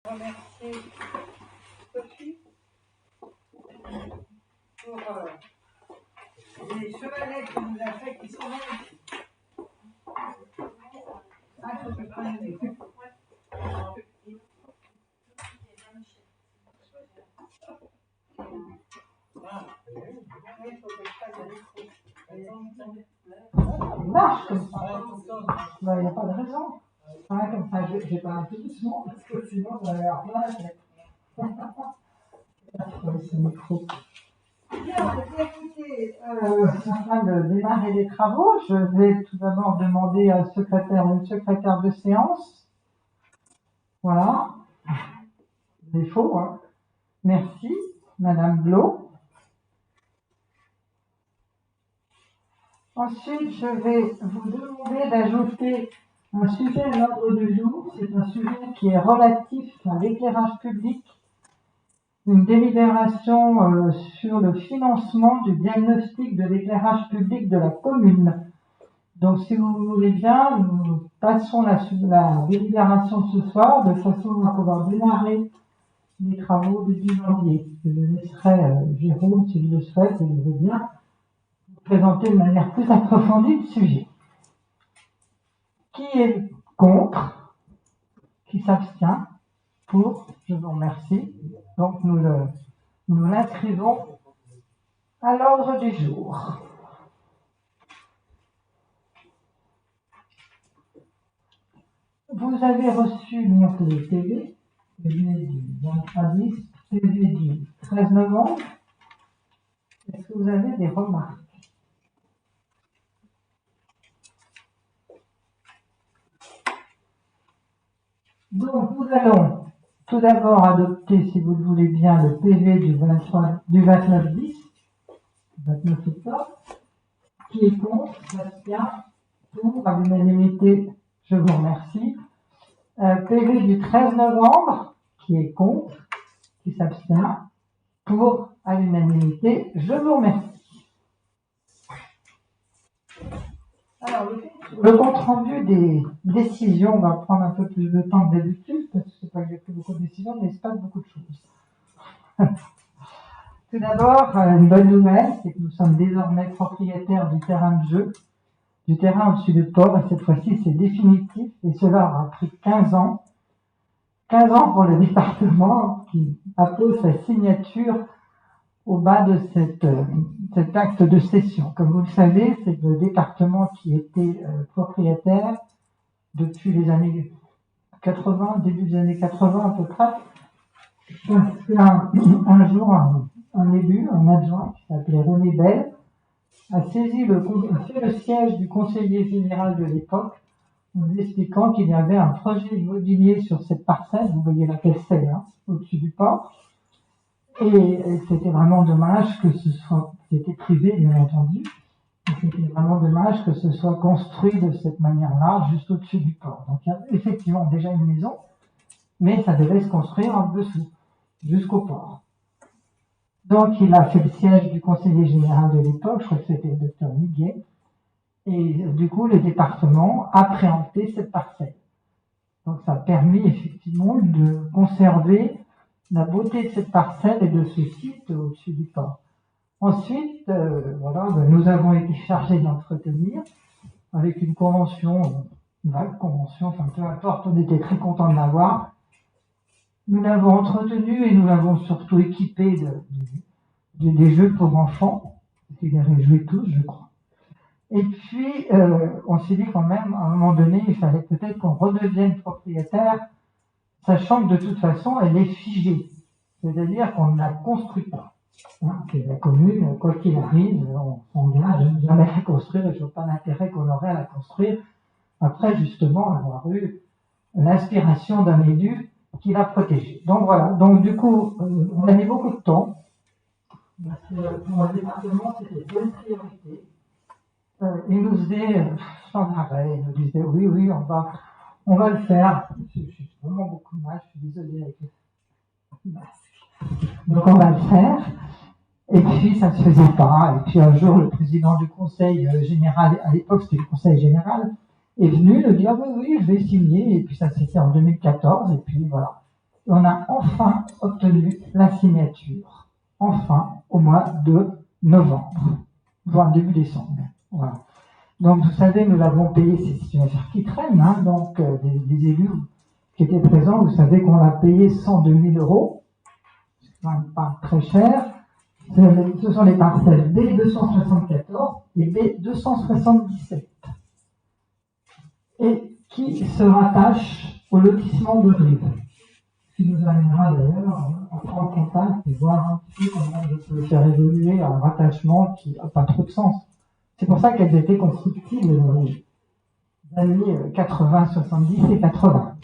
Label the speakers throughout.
Speaker 1: remercier Sophie pour les chevanettes qu'elle nous a fait qui sont magnifiques. Ah, il faut que je prenne les deux.
Speaker 2: Il marche comme ça. Il n'y a pas de raison. Comme ça, je vais pas un peu doucement parce que sinon, ça va avoir plein la tête. Ce micro. Bien, écoutez, je suis en train de démarrer les travaux. Je vais tout d'abord demander à une secrétaire de séance. Voilà. Défaut, hein. Merci, Madame Blo. Ensuite, je vais vous demander d'ajouter un sujet à l'ordre du jour. C'est un sujet qui est relatif à l'éclairage public, une délibération sur le financement du diagnostic de l'éclairage public de la commune. Donc, si vous voulez bien, nous passons la délibération ce soir de façon à pouvoir démarrer les travaux début janvier. Je laisserai Jérôme, s'il le souhaite, et il veut bien, vous présenter de manière plus approfondie le sujet. Qui est contre? Qui s'abstient? Pour? Je vous remercie. Donc, nous l'inscrivons à l'ordre du jour. Vous avez reçu donc les PV du 23/10, PV du 13 novembre. Est-ce que vous avez des remarques? Donc, nous allons tout d'abord adopter, si vous le voulez bien, le PV du 29/10, 29 octobre. Qui est contre? S'abstient? Pour? À l'unanimité, je vous remercie. PV du 13 novembre, qui est contre? Qui s'abstient? Pour? À l'unanimité, je vous remercie. Alors, le compte-rendu des décisions va prendre un peu plus de temps que d'habitude, parce que c'est pas que j'ai pris beaucoup de décisions, mais c'est pas beaucoup de choses. Tout d'abord, une bonne nouvelle, c'est que nous sommes désormais propriétaires du terrain de jeu, du terrain au-dessus du port, et cette fois-ci, c'est définitif, et cela aura pris 15 ans. 15 ans pour le département qui appose sa signature au bas de cet acte de cession. Comme vous le savez, c'est le département qui était propriétaire depuis les années 80, début des années 80 à peu près. Parce qu'un jour, un élu, un adjoint qui s'appelait René Bell, a fait le siège du conseiller général de l'époque en lui expliquant qu'il y avait un projet immobilier sur cette parcelle, vous voyez laquelle c'est, hein, au-dessus du port. Et c'était vraiment dommage que ce soit, c'était privé bien entendu, et c'était vraiment dommage que ce soit construit de cette manière-là, juste au-dessus du port. Donc il y a effectivement déjà une maison, mais ça devait se construire en dessous, jusqu'au port. Donc il a fait le siège du conseiller général de l'époque, je crois que c'était le docteur Miguet, et du coup le département a préempté cette parcelle. Donc ça a permis effectivement de conserver la beauté de cette parcelle et de ce site au-dessus du port. Ensuite, nous avons été chargés d'entretenir avec une convention, une vague convention, enfin peu importe, on était très contents de l'avoir. Nous l'avons entretenu et nous l'avons surtout équipé des jeux pour enfants, qui les réjouit tous, je crois. Et puis, on s'est dit quand même, à un moment donné, il fallait peut-être qu'on redevienne propriétaire, sachant que de toute façon, elle est figée. C'est-à-dire qu'on ne la construit pas. Hein, c'est la commune, quoi qu'il arrive, on s'engage à ne jamais la construire et je vois pas l'intérêt qu'on aurait à la construire après justement avoir eu l'inspiration d'un élu qui l'a protégée. Donc voilà, donc du coup, on a mis beaucoup de temps, parce que pour le département, c'était une priorité. Il nous disait sans arrêt, il nous disait oui, on va le faire. J'ai vraiment beaucoup de mal, je suis désolée avec le masque. Donc on va le faire. Et puis ça ne se faisait pas. Et puis un jour, le président du conseil général, à l'époque c'était le conseil général, est venu nous dire oui, je vais signer. Et puis ça s'est fait en 2014. Et puis voilà. Et on a enfin obtenu la signature. Enfin, au mois de novembre, voire début décembre. Voilà. Donc, vous savez, nous l'avons payé, c'est une affaire qui traîne, hein, donc des élus qui étaient présents, vous savez qu'on l'a payé 102 000 euros, c'est quand même pas très cher. Ce sont les parcelles B274 et B277, et qui se rattachent au lotissement de Rive, qui nous amènera d'ailleurs à prendre contact et voir un petit peu comment je peux faire évoluer un rattachement qui n'a pas trop de sens. C'est pour ça qu'elles étaient constructibles dans les années 80, 70 et 80.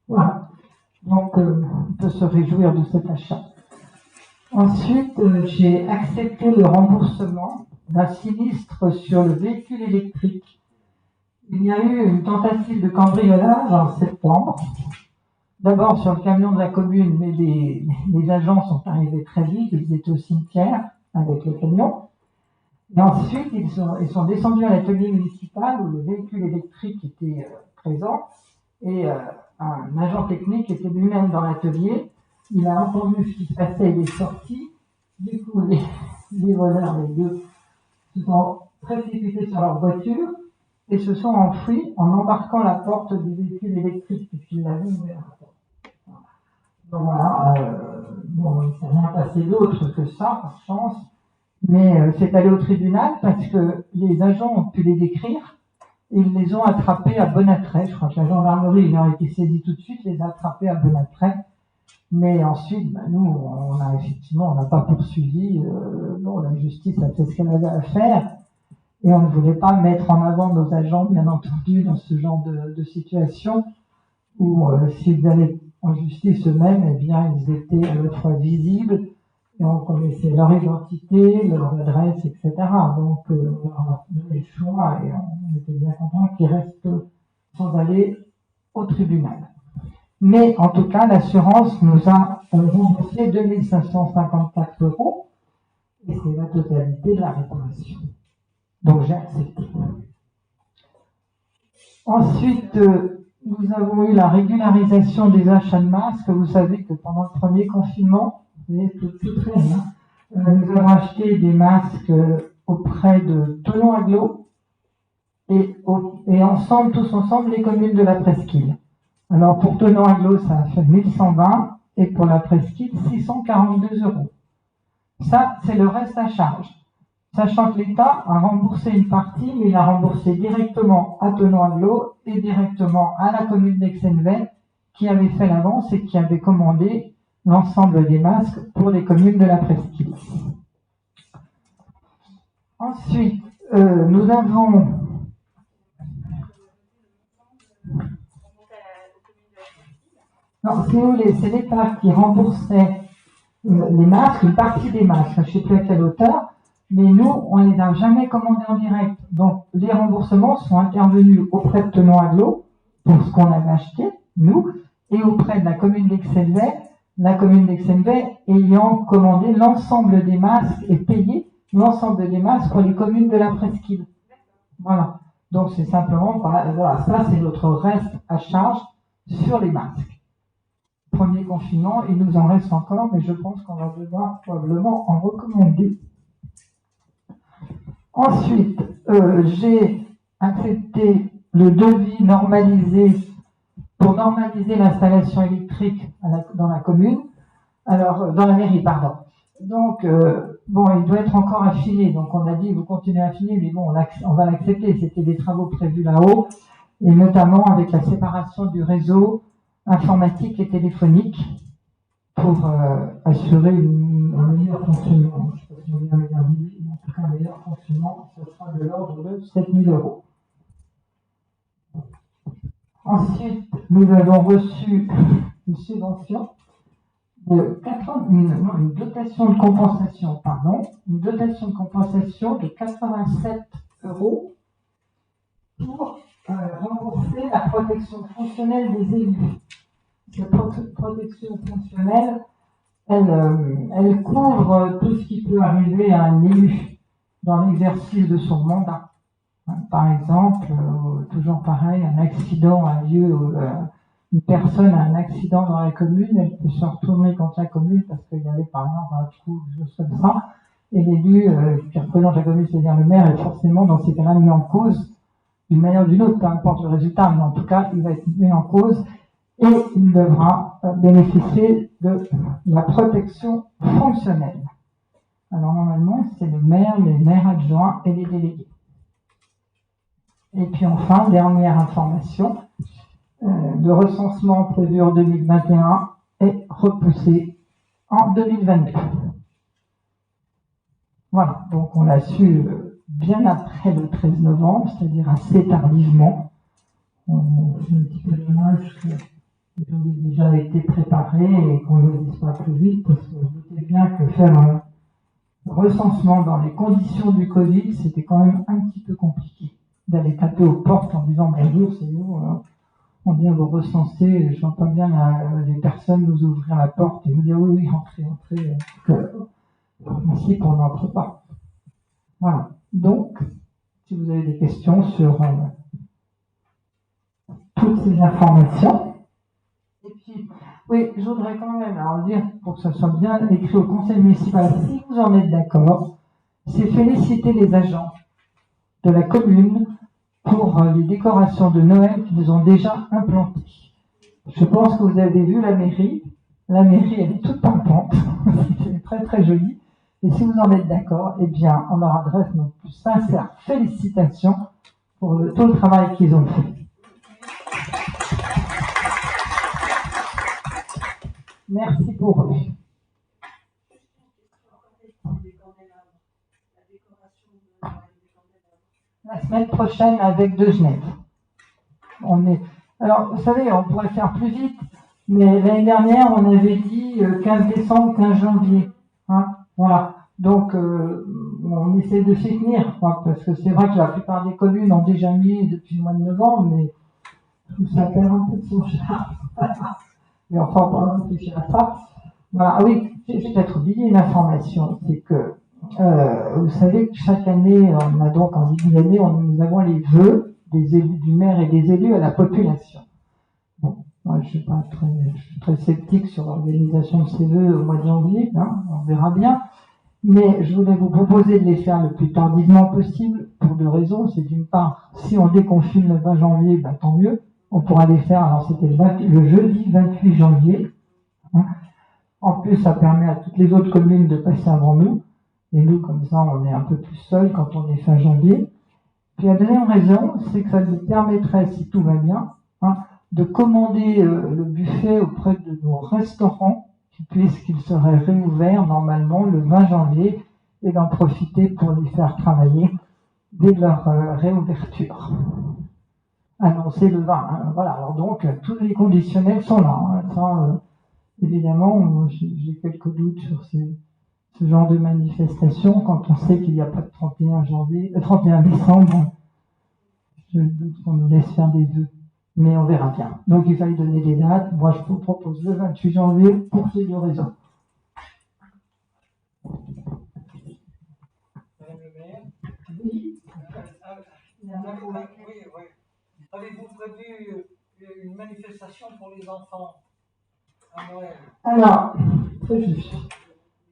Speaker 2: Voilà. Donc, on peut se réjouir de cet achat. Ensuite, j'ai accepté le remboursement d'un sinistre sur le véhicule électrique. Il y a eu une tentative de cambriolage en septembre. D'abord sur le camion de la commune, mais les agents sont arrivés très vite, ils étaient au cimetière avec le camion. Et ensuite, ils sont descendus à l'atelier municipal où le véhicule électrique était présent, et un agent technique était lui-même dans l'atelier. Il a entendu ce qui se passait, il est sorti. Du coup, les voleurs, les deux, se sont précipités sur leur voiture et se sont enfuis en embarquant la porte du véhicule électrique puisqu'ils l'avaient ouvert. Donc voilà, bon, il ne s'est rien passé d'autre que ça, par chance. Mais c'est allé au tribunal parce que les agents ont pu les décrire et ils les ont attrapés à Bonatray. Je crois que la gendarmerie ayant été saisie tout de suite, les a attrapés à Bonatray. Mais ensuite, nous, on n'a pas poursuivi. Bon, la justice a fait ce qu'elle avait à faire et on ne voulait pas mettre en avant nos agents, bien entendu, dans ce genre de situation où s'ils allaient en justice eux-mêmes, eh bien, ils étaient à la fois visibles et on connaissait leur identité, leur adresse, etc. Donc, on leur a donné le choix et on était bien content qu'ils restent sans aller au tribunal. Mais en tout cas, l'assurance nous a remboursé 2 554 € et c'est la totalité de la réparation. Donc, j'ai accepté. Ensuite, nous avons eu la régularisation des achats de masques. Vous savez que pendant le premier confinement, tout très bien, nous avons acheté des masques auprès de Thonon Agglo et ensemble, tous ensemble, les communes de la Presqu'île. Alors pour Thonon Agglo, ça a fait 1120 et pour la Presqu'île, 642 €. Ça, c'est le reste à charge. Sachant que l'État a remboursé une partie, mais il a remboursé directement à Thonon Agglo et directement à la commune d'Aix-en-Vet qui avait fait l'avance et qui avait commandé l'ensemble des masques pour les communes de la Presqu'île. Ensuite, nous avons... Non, c'est l'État qui remboursait les masques, une partie des masques, je ne sais plus à quelle hauteur, mais nous, on ne les a jamais commandés en direct. Donc, les remboursements sont intervenus auprès de Thonon Agglo pour ce qu'on avait acheté, nous, et auprès de la commune d'Aix-en-Vet, la commune d'Aix-en-Vet ayant commandé l'ensemble des masques et payé l'ensemble des masques pour les communes de la Presqu'île. Voilà. Donc, c'est simplement, voilà, ça c'est notre reste à charge sur les masques. Premier confinement, il nous en reste encore, mais je pense qu'on va devoir probablement en recommander. Ensuite, j'ai accepté le devis normalisé pour normaliser l'installation électrique dans la commune, alors dans la mairie, pardon. Donc, bon, il doit être encore affiné, donc on a dit, vous continuez à affiner, mais bon, on va l'accepter, c'était des travaux prévus là-haut, et notamment avec la séparation du réseau informatique et téléphonique pour assurer un meilleur fonctionnement. Je ne sais pas si on vient dire mais en tout cas un meilleur fonctionnement, ce sera de l'ordre de 7 000 €. Ensuite, nous avons reçu une subvention de une dotation de compensation, une dotation de compensation de 87 € pour rembourser la protection fonctionnelle des élus. Cette protection fonctionnelle, elle couvre tout ce qui peut arriver à un élu dans l'exercice de son mandat. Par exemple, toujours pareil, un accident a lieu une personne a un accident dans la commune, elle peut se retourner contre la commune parce qu'il y avait par exemple un trou, des choses comme ça, et l'élu qui représente la commune, c'est-à-dire le maire, est forcément dans ces cas-là mis en cause d'une manière ou d'une autre, peu importe le résultat, mais en tout cas, il va être mis en cause et il devra bénéficier de la protection fonctionnelle. Alors normalement, c'est le maire, les maires adjoints et les délégués. Et puis enfin, dernière information, le recensement prévu en 2021 est repoussé en 2022. Voilà, donc on l'a su bien après le 13 novembre, c'est-à-dire assez tardivement. On fait un petit peu dommage que les ont déjà été préparés et qu'on ne le dise pas plus vite, parce que je doutais bien que faire un recensement dans les conditions du Covid, c'était quand même un petit peu compliqué. D'aller taper aux portes en disant bonjour, c'est nous, on vient vous recenser, je n'entends bien les personnes nous ouvrir la porte et nous dire oui, rentrez, ici on n'entre pas. Voilà. Donc, si vous avez des questions sur toutes ces informations, et puis, oui, je voudrais quand même alors dire, pour que ça soit bien écrit au conseil municipal, si vous en êtes d'accord, c'est féliciter les agents de la commune pour les décorations de Noël qu'ils ont déjà implantées. Je pense que vous avez vu la mairie. La mairie, elle est toute pimpante. C'est très très joli. Et si vous en êtes d'accord, eh bien, on leur adresse nos plus sincères félicitations pour tout le travail qu'ils ont fait. Merci pour eux. La semaine prochaine avec de Genève. Alors, vous savez, on pourrait faire plus vite, mais l'année dernière, on avait dit 15 décembre, 15 janvier. Hein, voilà. Donc, on essaie de s'y tenir, quoi, parce que c'est vrai que la plupart des communes ont déjà mis depuis le mois de novembre, mais ça perd un peu de son charme. Mais enfin, on va réfléchir à ça. Voilà. Ah oui, j'ai peut-être oublié une information, c'est que vous savez que chaque année, on a donc en début d'année, nous avons les vœux des élus du maire et des élus à la population. Bon, moi je suis très sceptique sur l'organisation de ces vœux au mois de janvier, hein, on verra bien. Mais je voulais vous proposer de les faire le plus tardivement possible pour deux raisons. C'est d'une part, si on déconfine le 20 janvier, ben, tant mieux. On pourra les faire, alors c'était le jeudi 28 janvier. Hein. En plus, ça permet à toutes les autres communes de passer avant nous. Et nous, comme ça, on est un peu plus seuls quand on est fin janvier. Puis la deuxième raison, c'est que ça nous permettrait, si tout va bien, hein, de commander le buffet auprès de nos restaurants, puisqu'ils seraient réouverts normalement le 20 janvier, et d'en profiter pour les faire travailler dès leur réouverture. Annoncé le 20. Hein, voilà. Alors donc, tous les conditionnels sont là. Hein, ça, évidemment, j'ai quelques doutes sur ce genre de manifestation, quand on sait qu'il n'y a pas de 31 décembre, je doute qu'on nous laisse faire des vœux, mais on verra bien. Donc il fallait donner des dates. Moi je vous propose le 28 janvier pour ces deux raisons.
Speaker 1: Madame le maire.
Speaker 2: Oui.
Speaker 1: Oui. Avez-vous prévu une manifestation pour les enfants à Noël?
Speaker 2: Alors, très juste.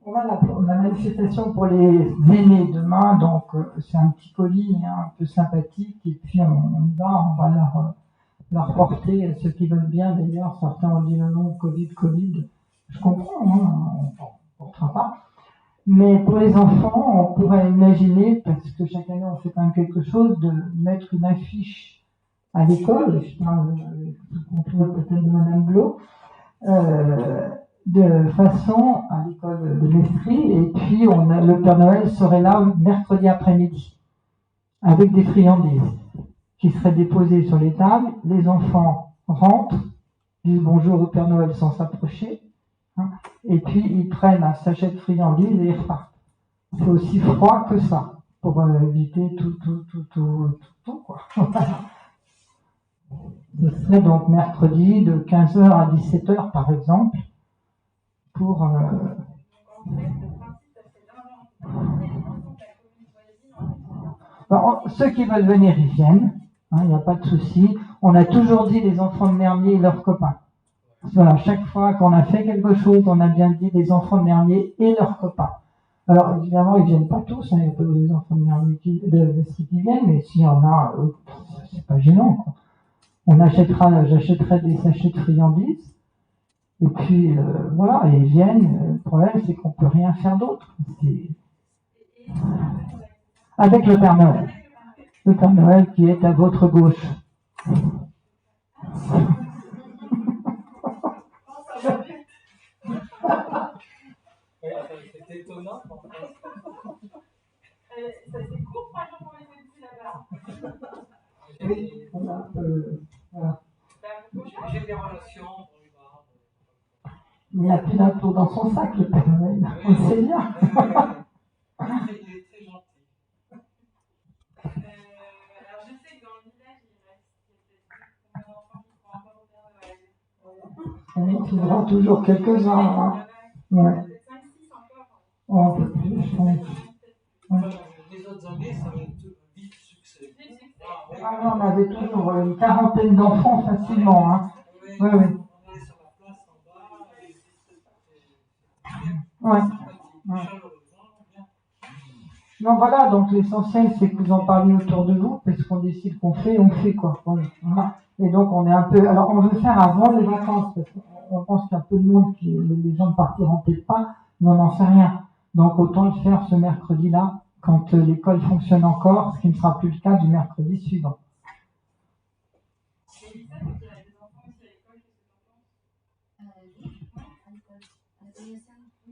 Speaker 2: On a la manifestation pour les aînés demain, donc c'est un petit colis un peu sympathique, et puis on va leur porter, ceux qui veulent bien d'ailleurs, certains ont dit non, Covid, je comprends, hein, on ne portera pas. Mais pour les enfants, on pourrait imaginer, parce que chaque année on fait quand même quelque chose, de mettre une affiche à l'école, je parle du contrôle peut-être de Madame Blo, de façon à l'école de Mestrie, et puis le Père Noël serait là mercredi après-midi avec des friandises qui seraient déposées sur les tables. Les enfants rentrent, disent bonjour au Père Noël sans s'approcher, hein, et puis ils prennent un sachet de friandises et ils repartent. C'est aussi froid que ça pour éviter tout quoi. Ce serait donc mercredi de 15h à 17h par exemple. Pour ceux qui veulent venir, ils viennent, il n'y a pas de souci. On a toujours dit les enfants de Mermier et leurs copains. Voilà, chaque fois qu'on a fait quelque chose, on a bien dit les enfants de Mermier et leurs copains. Alors évidemment, ils viennent pas tous, hein, il n'y a pas des enfants de Mermier de qui viennent, mais s'il y en a, c'est pas gênant, quoi. J'achèterai des sachets de friandises, et puis voilà, et ils viennent. Le problème, c'est qu'on peut rien faire d'autre. Avec le Père Noël. Le Père Noël qui est à votre gauche.
Speaker 1: C'est étonnant.
Speaker 3: Ça c'est court, par exemple, pour les petits là-bas.
Speaker 2: Oui, voilà.
Speaker 1: J'ai des relations.
Speaker 2: Il n'y a plus d'impôt dans son sac, le Père Noël. On le sait bien.
Speaker 1: Il est très gentil.
Speaker 3: Alors je sais que dans le village, il reste combien d'enfants qui croient encore au Père Noël.
Speaker 2: On en trouvera toujours quelques-uns. Hein. Ouais.
Speaker 3: Peut-être 5-6 encore.
Speaker 2: Oh, un peu plus, je pense. Ouais.
Speaker 1: Les autres années, ça va être vite succès.
Speaker 2: Ah non, on avait toujours une quarantaine d'enfants facilement. Hein. Oui, oui.
Speaker 1: On est sur la place en bas.
Speaker 2: Ouais. Ouais. Non, voilà, donc l'essentiel, c'est que vous en parliez autour de vous, parce qu'on décide qu'on fait, on fait quoi. Voilà. Et donc, on est un peu. Alors, on veut faire avant les vacances, parce qu'on pense qu'il y a peu de monde, les gens ne partiront peut-être pas, mais on n'en sait rien. Donc, autant le faire ce mercredi-là, quand l'école fonctionne encore, ce qui ne sera plus le cas du mercredi suivant.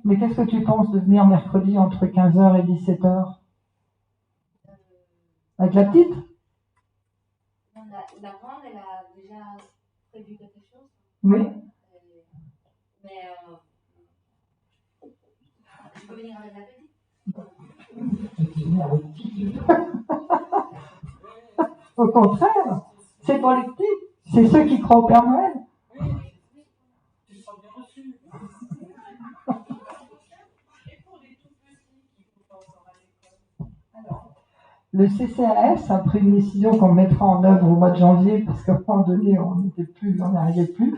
Speaker 2: Mais qu'est-ce que tu penses de venir mercredi entre 15h et 17h? Avec la petite?
Speaker 4: Non, la grande, elle a déjà prévu quelque chose.
Speaker 2: Oui.
Speaker 4: Mais je peux venir avec la petite.
Speaker 2: Au contraire, c'est pour les petits. C'est ceux qui croient au Père Noël.
Speaker 1: Tu seras bien reçu.
Speaker 2: Le CCAS a pris une décision qu'on mettra en œuvre au mois de janvier, parce qu'à un moment donné, on n'y arrivait plus.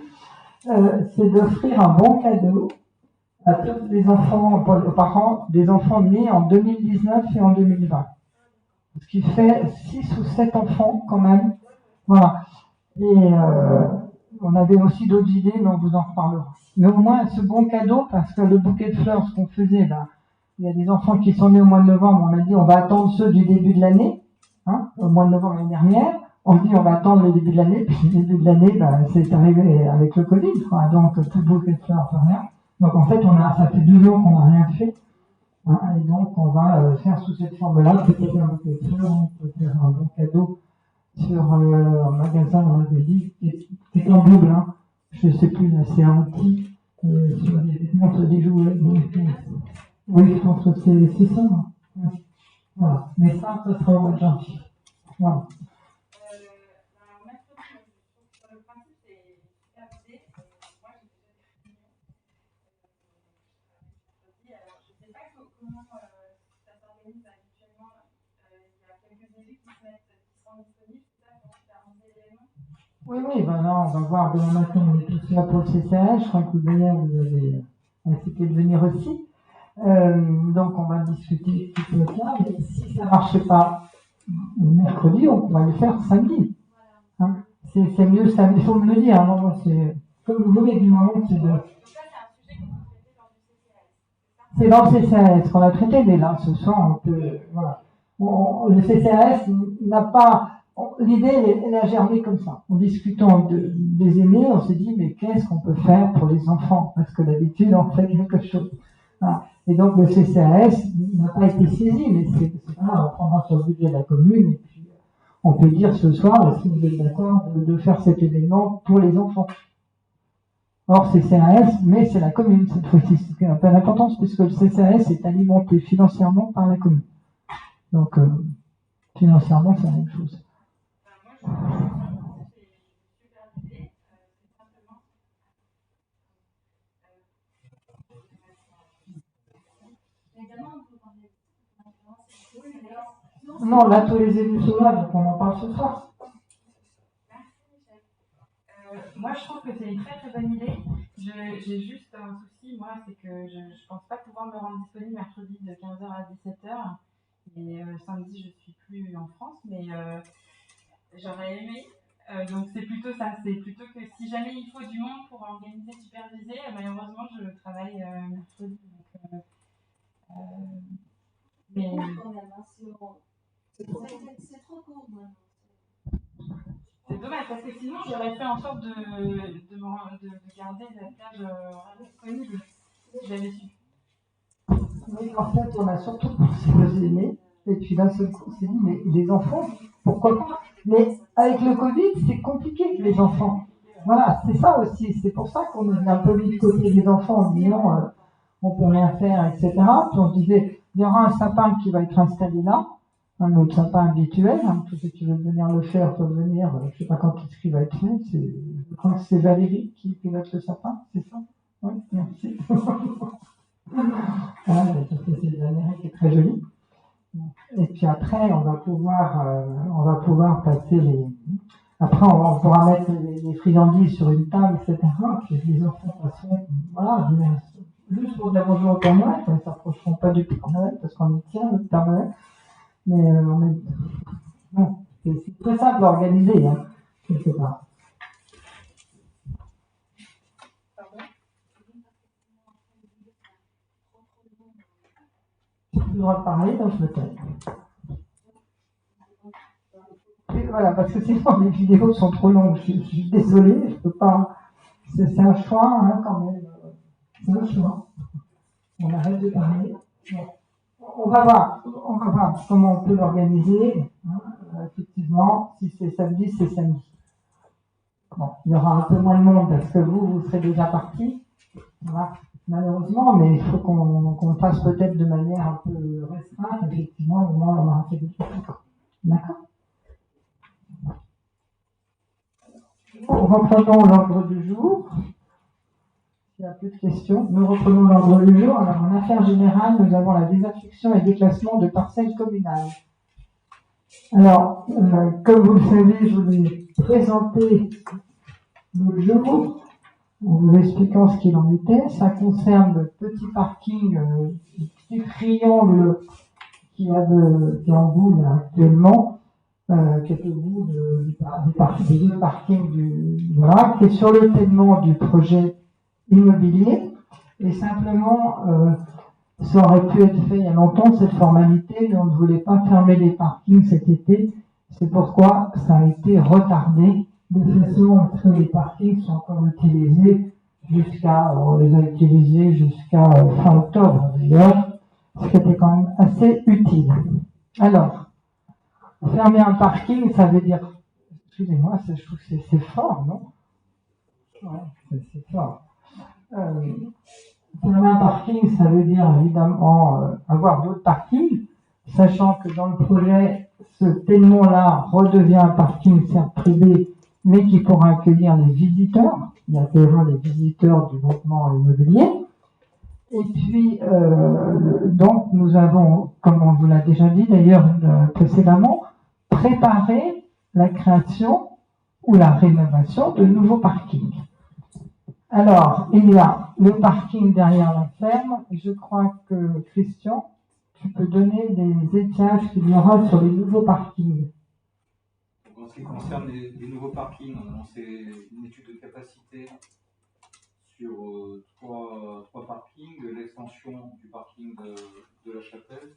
Speaker 2: C'est d'offrir un bon cadeau à tous les enfants, aux parents des enfants nés en 2019 et en 2020. Ce qui fait 6 ou 7 enfants quand même. Voilà. Et on avait aussi d'autres idées, mais on vous en reparlera. Mais au moins, ce bon cadeau, parce que le bouquet de fleurs, ce qu'on faisait, là, il y a des enfants qui sont nés au mois de novembre, on a dit on va attendre ceux du début de l'année, hein, au mois de novembre l'année dernière. On dit on va attendre le début de l'année, puis le début de l'année, c'est arrivé avec le Covid, quoi. Donc tout bouquet de fleurs, rien. Donc en fait, ça fait 2 ans qu'on n'a rien fait. Hein, et donc on va faire sous cette forme-là, peut-être un bouquet de fleurs, on peut faire un bon cadeau sur un magasin, on avait dit, qui est en double, hein. Je ne sais plus, là, c'est un outil sur des vêtements, sur des jouets. Donc, oui, je pense que c'est ça. Hein. Ouais. Voilà. Mais ça sera au mois de janvier. Voilà.
Speaker 3: Sur le principe, c'est super idée. Moi, j'ai déjà des réunions. Alors, je ne sais pas comment ça s'organise habituellement. Il y a quelques élus qui sont disponibles, c'est ça, pour faire un événement.
Speaker 2: Oui, ben là, on va voir demain matin, on est tous là pour le CCH. Je crois que d'ailleurs, vous avez accepté de venir aussi. Donc, on va discuter tout le temps. Mais si ça ne marchait pas mercredi, on va le faire samedi. Hein, c'est mieux samedi, il faut me le dire. Hein, non, c'est comme vous voulez, du moment que c'est de.
Speaker 3: Donc, ça, c'est un sujet que vous traitez dans le CCAS.
Speaker 2: C'est dans le CCAS qu'on a traité, mais là, ce soir, on peut. Voilà. Le CCAS n'a pas. L'idée, elle a germé comme ça. En discutant des aînés, on s'est dit, mais qu'est-ce qu'on peut faire pour les enfants? Parce que d'habitude, on fait quelque chose. Voilà. Et donc, le CCAS n'a pas été saisi, mais c'est pas, on prendra sur le budget de la commune, et puis on peut dire ce soir, est-ce que vous êtes d'accord de faire cet événement pour les enfants? Or, CCAS, mais c'est la commune cette fois-ci, c'est un peu d'importance, puisque le CCAS est alimenté financièrement par la commune. Donc, financièrement, c'est la même chose.
Speaker 3: Moi, je trouve que c'est une super idée. C'est simplement.
Speaker 4: Évidemment, on peut parler
Speaker 2: Non, là, tous les élus sont là, donc on en parle ce soir.
Speaker 5: moi, je trouve que c'est une très très bonne idée. J'ai juste un souci, moi, c'est que je ne pense pas pouvoir me rendre disponible mercredi de 15h à 17h. Et samedi, je suis plus en France, mais j'aurais aimé. Donc c'est plutôt ça, c'est plutôt que si jamais il faut du monde pour organiser, superviser, malheureusement, je travaille mercredi. Donc, mais...
Speaker 4: Quand même, hein, si on... C'est trop court, moi.
Speaker 5: C'est dommage parce que sinon j'aurais fait en sorte de garder la plage disponible si j'avais su.
Speaker 2: Oui, en fait, on a surtout aimé. Et puis d'un seul coup, on s'est dit, mais les enfants, pourquoi pas? Mais avec le Covid, c'est compliqué, les enfants. Voilà, c'est ça aussi. C'est pour ça qu'on a un peu mis de côté les enfants en disant, on peut rien faire, etc. Puis on se disait, il y aura un sapin qui va être installé là, un autre sapin habituel. Hein, tous ceux qui veulent venir le faire peuvent venir. Je ne sais pas quand est-ce qu'il va être fait. Je crois que c'est Valérie qui pilote le sapin, c'est ça? Oui, merci. Ah, c'est l'Amérique qui est très jolie. Et puis après, on va pouvoir passer les. Après, on pourra mettre les friandises sur une table, etc. Puis les enfants passeront, voilà, juste pour dire bonjour au Père Noël, ils ne s'approcheront pas du Père Noël parce qu'on y tient, le Père Noël. Mais non, c'est très simple à organiser, hein, quelque part. J'ai plus le droit de parler, donc peut-être. Et voilà, parce que sinon les vidéos sont trop longues. Je suis désolée, je peux pas. C'est un choix, hein, quand même. C'est un choix. On arrête de parler. Bon. On va voir comment on peut l'organiser. Hein. Effectivement, si c'est samedi, c'est samedi. Bon, il y aura un peu moins de monde parce que vous serez déjà partis. Voilà. Malheureusement, mais il faut qu'on le fasse peut-être de manière un peu restreinte. Effectivement, au moins on aura fait des trucs. D'accord. Reprenons l'ordre du jour. S'il n'y a plus de questions, nous reprenons l'ordre du jour. Alors, en affaires générales, nous avons la désaffection et déclassement de parcelles communales. Alors, comme vous le savez, je vous l'ai présenté l'autre jour, en vous expliquant ce qu'il en était. Ça concerne le petit parking, le petit triangle qui est en bout là, actuellement, qui est au bout des deux parkings voilà, qui est sur le paiement du projet immobilier. Et simplement, ça aurait pu être fait il y a longtemps, cette formalité, mais on ne voulait pas fermer les parkings cet été. C'est pourquoi ça a été retardé, de façon à ce que les parkings soient encore utilisés on les a utilisés jusqu'à fin octobre d'ailleurs, ce qui était quand même assez utile. Alors, fermer un parking, ça veut dire, excusez-moi, je trouve que c'est fort, non? Ouais, c'est fort. Fermer un parking, ça veut dire évidemment avoir d'autres parkings, sachant que dans le projet, ce paiement-là redevient un parking certes privé, mais qui pourra accueillir les visiteurs. Il accueillera les visiteurs du groupement immobilier. Et puis, donc, nous avons, comme on vous l'a déjà dit d'ailleurs précédemment, préparé la création ou la rénovation de nouveaux parkings. Alors, il y a le parking derrière la ferme. Je crois que, Christian, tu peux donner les étiages qu'il y aura sur les nouveaux parkings.
Speaker 6: En ce qui concerne les nouveaux parkings, on a lancé une étude de capacité sur trois parkings, l'extension du parking de la Chapelle,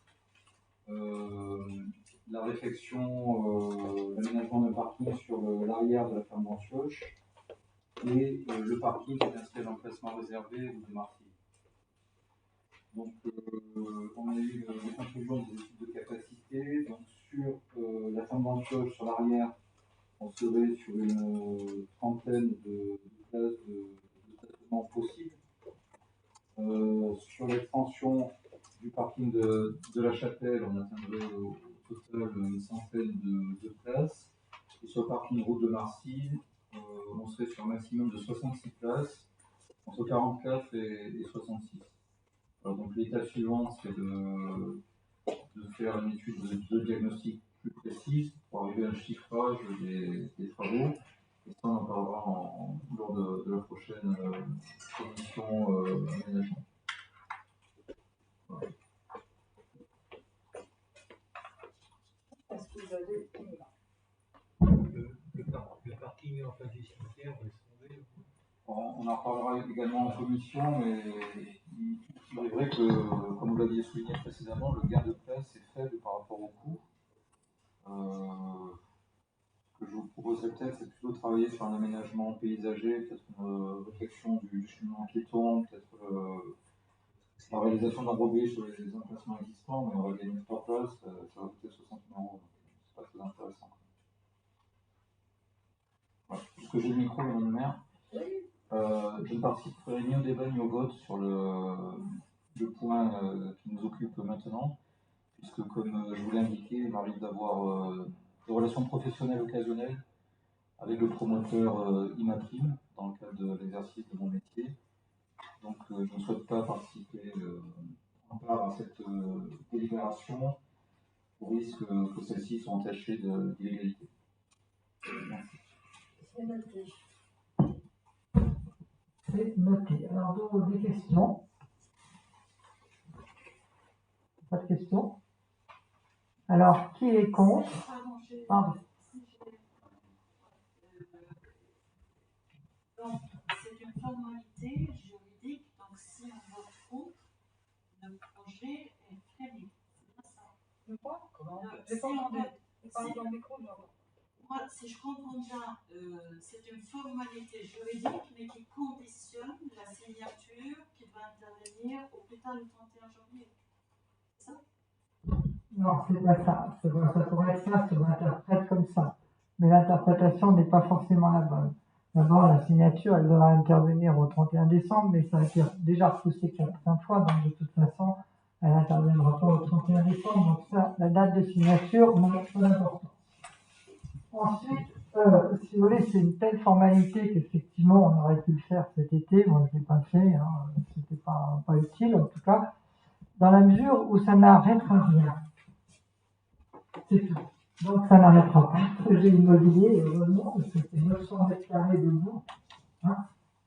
Speaker 6: la réfection, l'aménagement d'un parking sur l'arrière de la ferme Brancioche, et le parking qui est inscrit dans le classement réservé de Marseille. Donc, on a eu les conclusions des études de capacité. Donc, sur la ferme Brancioche, sur l'arrière, on serait sur une trentaine de places de stationnement possibles. Sur l'extension du parking de la Chapelle, on atteindrait au total une centaine de places. Et sur le parking route de Marseille, on serait sur un maximum de 66 places, entre 44 et 66. Alors, donc l'étape suivante, c'est de faire une étude de diagnostic plus précise pour arriver à un chiffrage des travaux. Et ça, on en parlera lors de la prochaine commission aménagement. Voilà.
Speaker 2: Est-ce que vous avez
Speaker 1: Le parking en face du cimetière,
Speaker 6: On en reparlera également en commission, mais il est vrai que, comme vous l'aviez souligné précédemment, le gain de place est faible par rapport au coût. Ce que je vous proposerais peut-être, c'est plutôt de travailler sur un aménagement paysager, peut-être une réflexion du cheminement piéton, peut-être la réalisation d'un rebais sur les emplacements existants, mais on va gagner par place, ça va coûter 60 000 €, donc c'est pas très intéressant. Voilà. Puisque j'ai le micro, madame le maire, je ne participerai ni au débat ni au vote sur le point qui nous occupe maintenant, puisque comme je vous l'ai indiqué, il m'arrive d'avoir des relations professionnelles occasionnelles avec le promoteur Imaprime dans le cadre de l'exercice de mon métier. Donc je ne souhaite pas participer en part à cette délibération au risque que celles-ci soient entachées d'illégalité. Merci.
Speaker 2: C'est noté. C'est noté. Alors, des questions? Pas de questions? Alors, qui est contre? Pardon.
Speaker 7: Donc, c'est une formalité juridique, donc si on vote contre, le projet est freiné. C'est bien ça.
Speaker 1: Le quoi? Comment?
Speaker 7: Si
Speaker 1: J'ai pas
Speaker 7: on
Speaker 1: entendu.
Speaker 7: vote-
Speaker 1: Parle
Speaker 7: si-
Speaker 1: dans le micro, j'entends.
Speaker 7: Moi, si je comprends bien, c'est une formalité juridique, mais qui conditionne la signature qui doit intervenir au plus tard le 31 janvier. C'est ça?
Speaker 2: Non, c'est pas ça. Ça pourrait être ça si on l'interprète comme ça. Mais l'interprétation n'est pas forcément la bonne. D'abord, la signature, elle devra intervenir au 31 décembre, mais ça a été déjà repoussé 4 fois, donc de toute façon, elle n'interviendra pas au 31 décembre. Donc ça, la date de signature n'a pas d'importance. Ensuite, si vous voulez, c'est une telle formalité qu'effectivement, on aurait pu le faire cet été. Moi, je ne l'ai pas fait, hein. C'était pas utile, en tout cas, dans la mesure où ça n'arrêtera rien. C'est tout. Donc, ça n'arrêtera pas. Le projet immobilier, heureusement, parce que c'est 900 mètres carrés debout. Hein,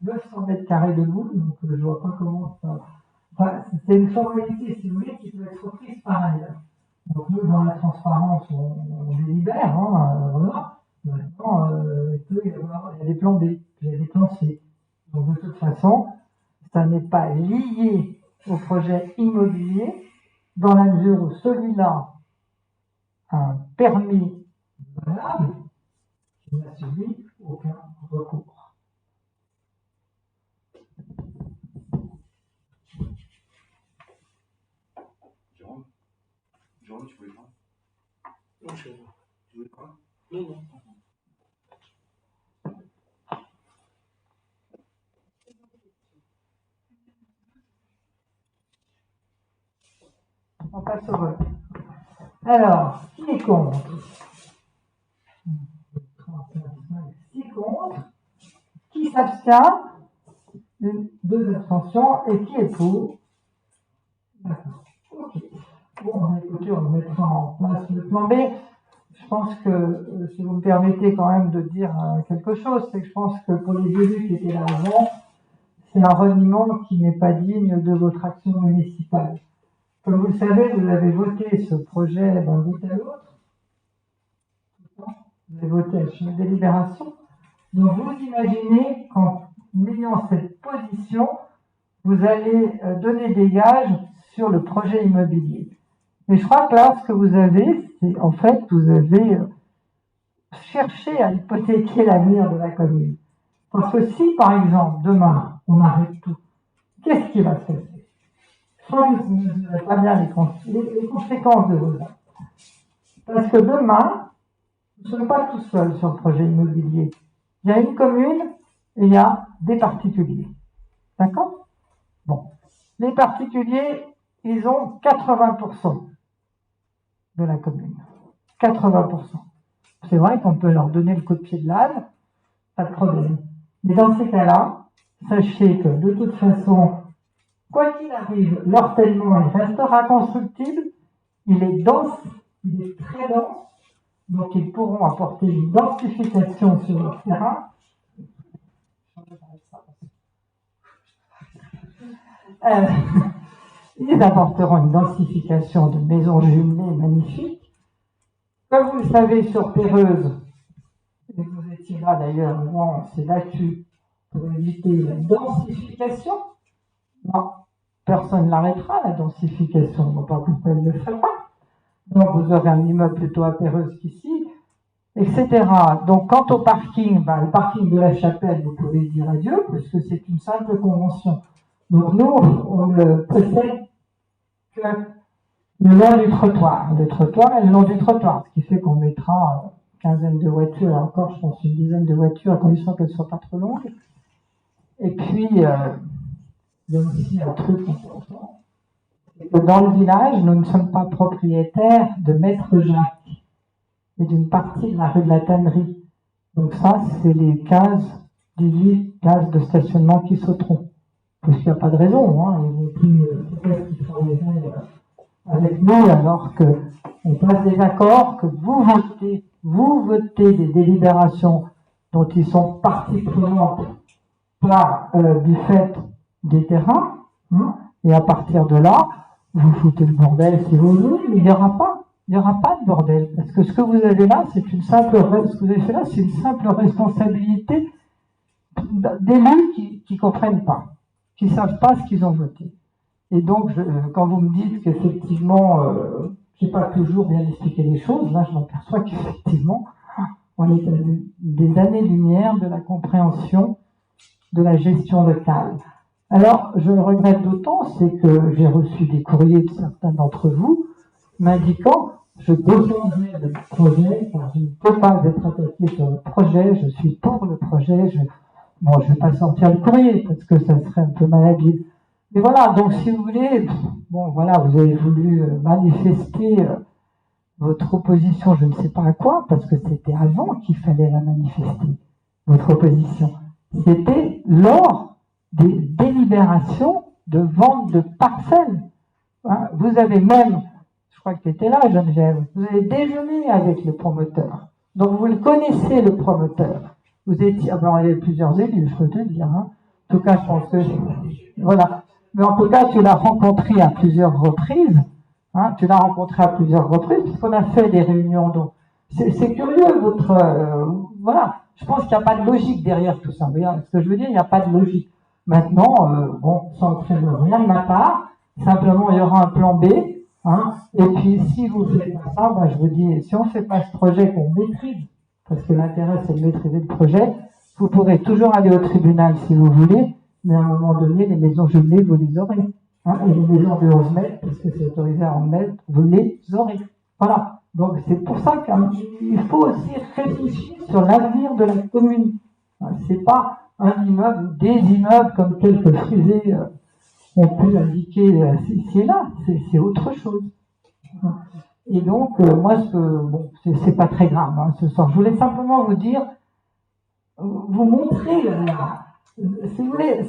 Speaker 2: 900 mètres carrés debout, donc je ne vois pas comment ça... Enfin, c'est une formalité, si vous voulez, qui peut être reprise par ailleurs. Donc nous, dans la transparence, on délibère, hein, voilà. Maintenant, il y a des plans B, il y a des plans C. Donc de toute façon, ça n'est pas lié au projet immobilier, dans la mesure où celui-là a un permis valable qui n'a subi aucun recours.
Speaker 6: Jérôme, tu voulais pas?
Speaker 1: Non, je sais pas.
Speaker 6: Tu voulais pas?
Speaker 1: Non, non.
Speaker 2: On passe au vote. Alors, qui est contre? 6 contre. Qui s'abstient? 2 abstentions. Et qui est pour? D'accord. Ok. Bon, écoutez, on mettra en place le plan B. Je pense que, si vous me permettez quand même de dire quelque chose, c'est que je pense que pour les élus qui étaient là avant, c'est un reniement qui n'est pas digne de votre action municipale. Comme vous le savez, vous avez voté ce projet d'un bout à l'autre. Vous avez voté à chaque délibération. Donc vous imaginez qu'en ayant cette position, vous allez donner des gages sur le projet immobilier. Mais je crois que là, ce que vous avez, c'est en fait, vous avez cherché à hypothéquer l'avenir de la commune. Parce que si, par exemple, demain, on arrête tout, qu'est-ce qui va se passer? Je crois que vous ne mesurez pas bien les conséquences de vos actes. Parce que demain, vous ne serez pas tout seul sur le projet immobilier. Il y a une commune et il y a des particuliers. D'accord? Bon. Les particuliers, ils ont 80% de la commune. 80%. C'est vrai qu'on peut leur donner le coup de pied de l'âne, pas de problème. Mais dans ces cas-là, sachez que de toute façon, quoi qu'il arrive, l'hortellement il restera constructible, il est dense, il est très dense, Donc ils pourront apporter une densification sur le terrain. Ils apporteront une densification de maisons jumelées magnifiques. Comme vous le savez, sur Péreuse, et vous étiez là d'ailleurs, moi on s'est battu pour éviter la densification. Non, personne n'arrêtera la densification, on ne voit pas pourquoi elle ne le ferait pas. Donc vous aurez un immeuble plutôt à Péreuse qu'ici, etc. Donc quant au parking, le parking de la Chapelle, vous pouvez dire adieu, parce que c'est une simple convention. Donc nous, on ne possède que le long du trottoir. Le trottoir est le long du trottoir, ce qui fait qu'on mettra une quinzaine de voitures, encore je pense une dizaine de voitures, à condition qu'elles ne soient pas trop longues. Et puis, il y a aussi un truc important, c'est que dans le village, nous ne sommes pas propriétaires de Maître Jacques et d'une partie de la rue de la Tannerie. Donc ça, c'est les 18 cases de stationnement qui sauteront. Parce qu'il n'y a pas de raison, hein, ils vont plus qu'ils travailleraient avec nous alors qu'on passe des accords, que vous votez des délibérations dont ils sont partie prenante pas du fait des terrains, hein, et à partir de là, vous foutez le bordel si vous voulez, mais il n'y aura pas de bordel, parce que ce que vous avez là, ce que vous avez fait là, c'est une simple responsabilité d'élus qui ne comprennent pas, qui ne savent pas ce qu'ils ont voté. Et donc, quand vous me dites qu'effectivement, je n'ai pas toujours bien expliqué les choses, là, je m'aperçois qu'effectivement, on est à des années-lumière de la compréhension de la gestion locale. Alors, je le regrette d'autant, c'est que j'ai reçu des courriers de certains d'entre vous m'indiquant je défendrai le projet, car je ne peux pas être attaqué sur le projet, je suis pour le projet, bon, je ne vais pas sortir le courrier, parce que ça serait un peu malhabile. Mais voilà, donc si vous voulez, bon voilà, vous avez voulu manifester votre opposition, je ne sais pas à quoi, parce que c'était avant qu'il fallait la manifester, votre opposition. C'était lors des délibérations de vente de parcelles. Hein, vous avez même, je crois que tu étais là, Geneviève, vous avez déjeuné avec le promoteur. Donc vous le connaissez, le promoteur. Vous étiez, il y avait plusieurs élus, je peux te dire. Hein. En tout cas, je pense que, voilà. Mais en tout cas, tu l'as rencontré à plusieurs reprises. Hein, tu l'as rencontré à plusieurs reprises, puisqu'on a fait des réunions. Donc, c'est curieux, votre... voilà. Je pense qu'il n'y a pas de logique derrière tout ça. Mais, ce que je veux dire, il n'y a pas de logique. Maintenant, bon, ça n'entraîne rien de ma part. Simplement, il y aura un plan B. Hein, et puis, si vous ne faites pas ça, je vous dis, si on ne fait pas ce projet qu'on maîtrise, parce que l'intérêt, c'est de maîtriser le projet, vous pourrez toujours aller au tribunal si vous voulez, mais à un moment donné, les maisons jumelées, vous les aurez. Hein, et les maisons de 11 mètres, parce que c'est autorisé à 11 mètres, vous les aurez. Voilà. Donc c'est pour ça qu'il faut aussi réfléchir sur l'avenir de la commune. C'est pas un immeuble ou des immeubles comme quelques frisés ont pu indiquer ici et là. C'est autre chose. Et donc, moi, bon, c'est pas très grave hein, ce soir. Je voulais simplement vous dire, vous montrer, si vous voulez,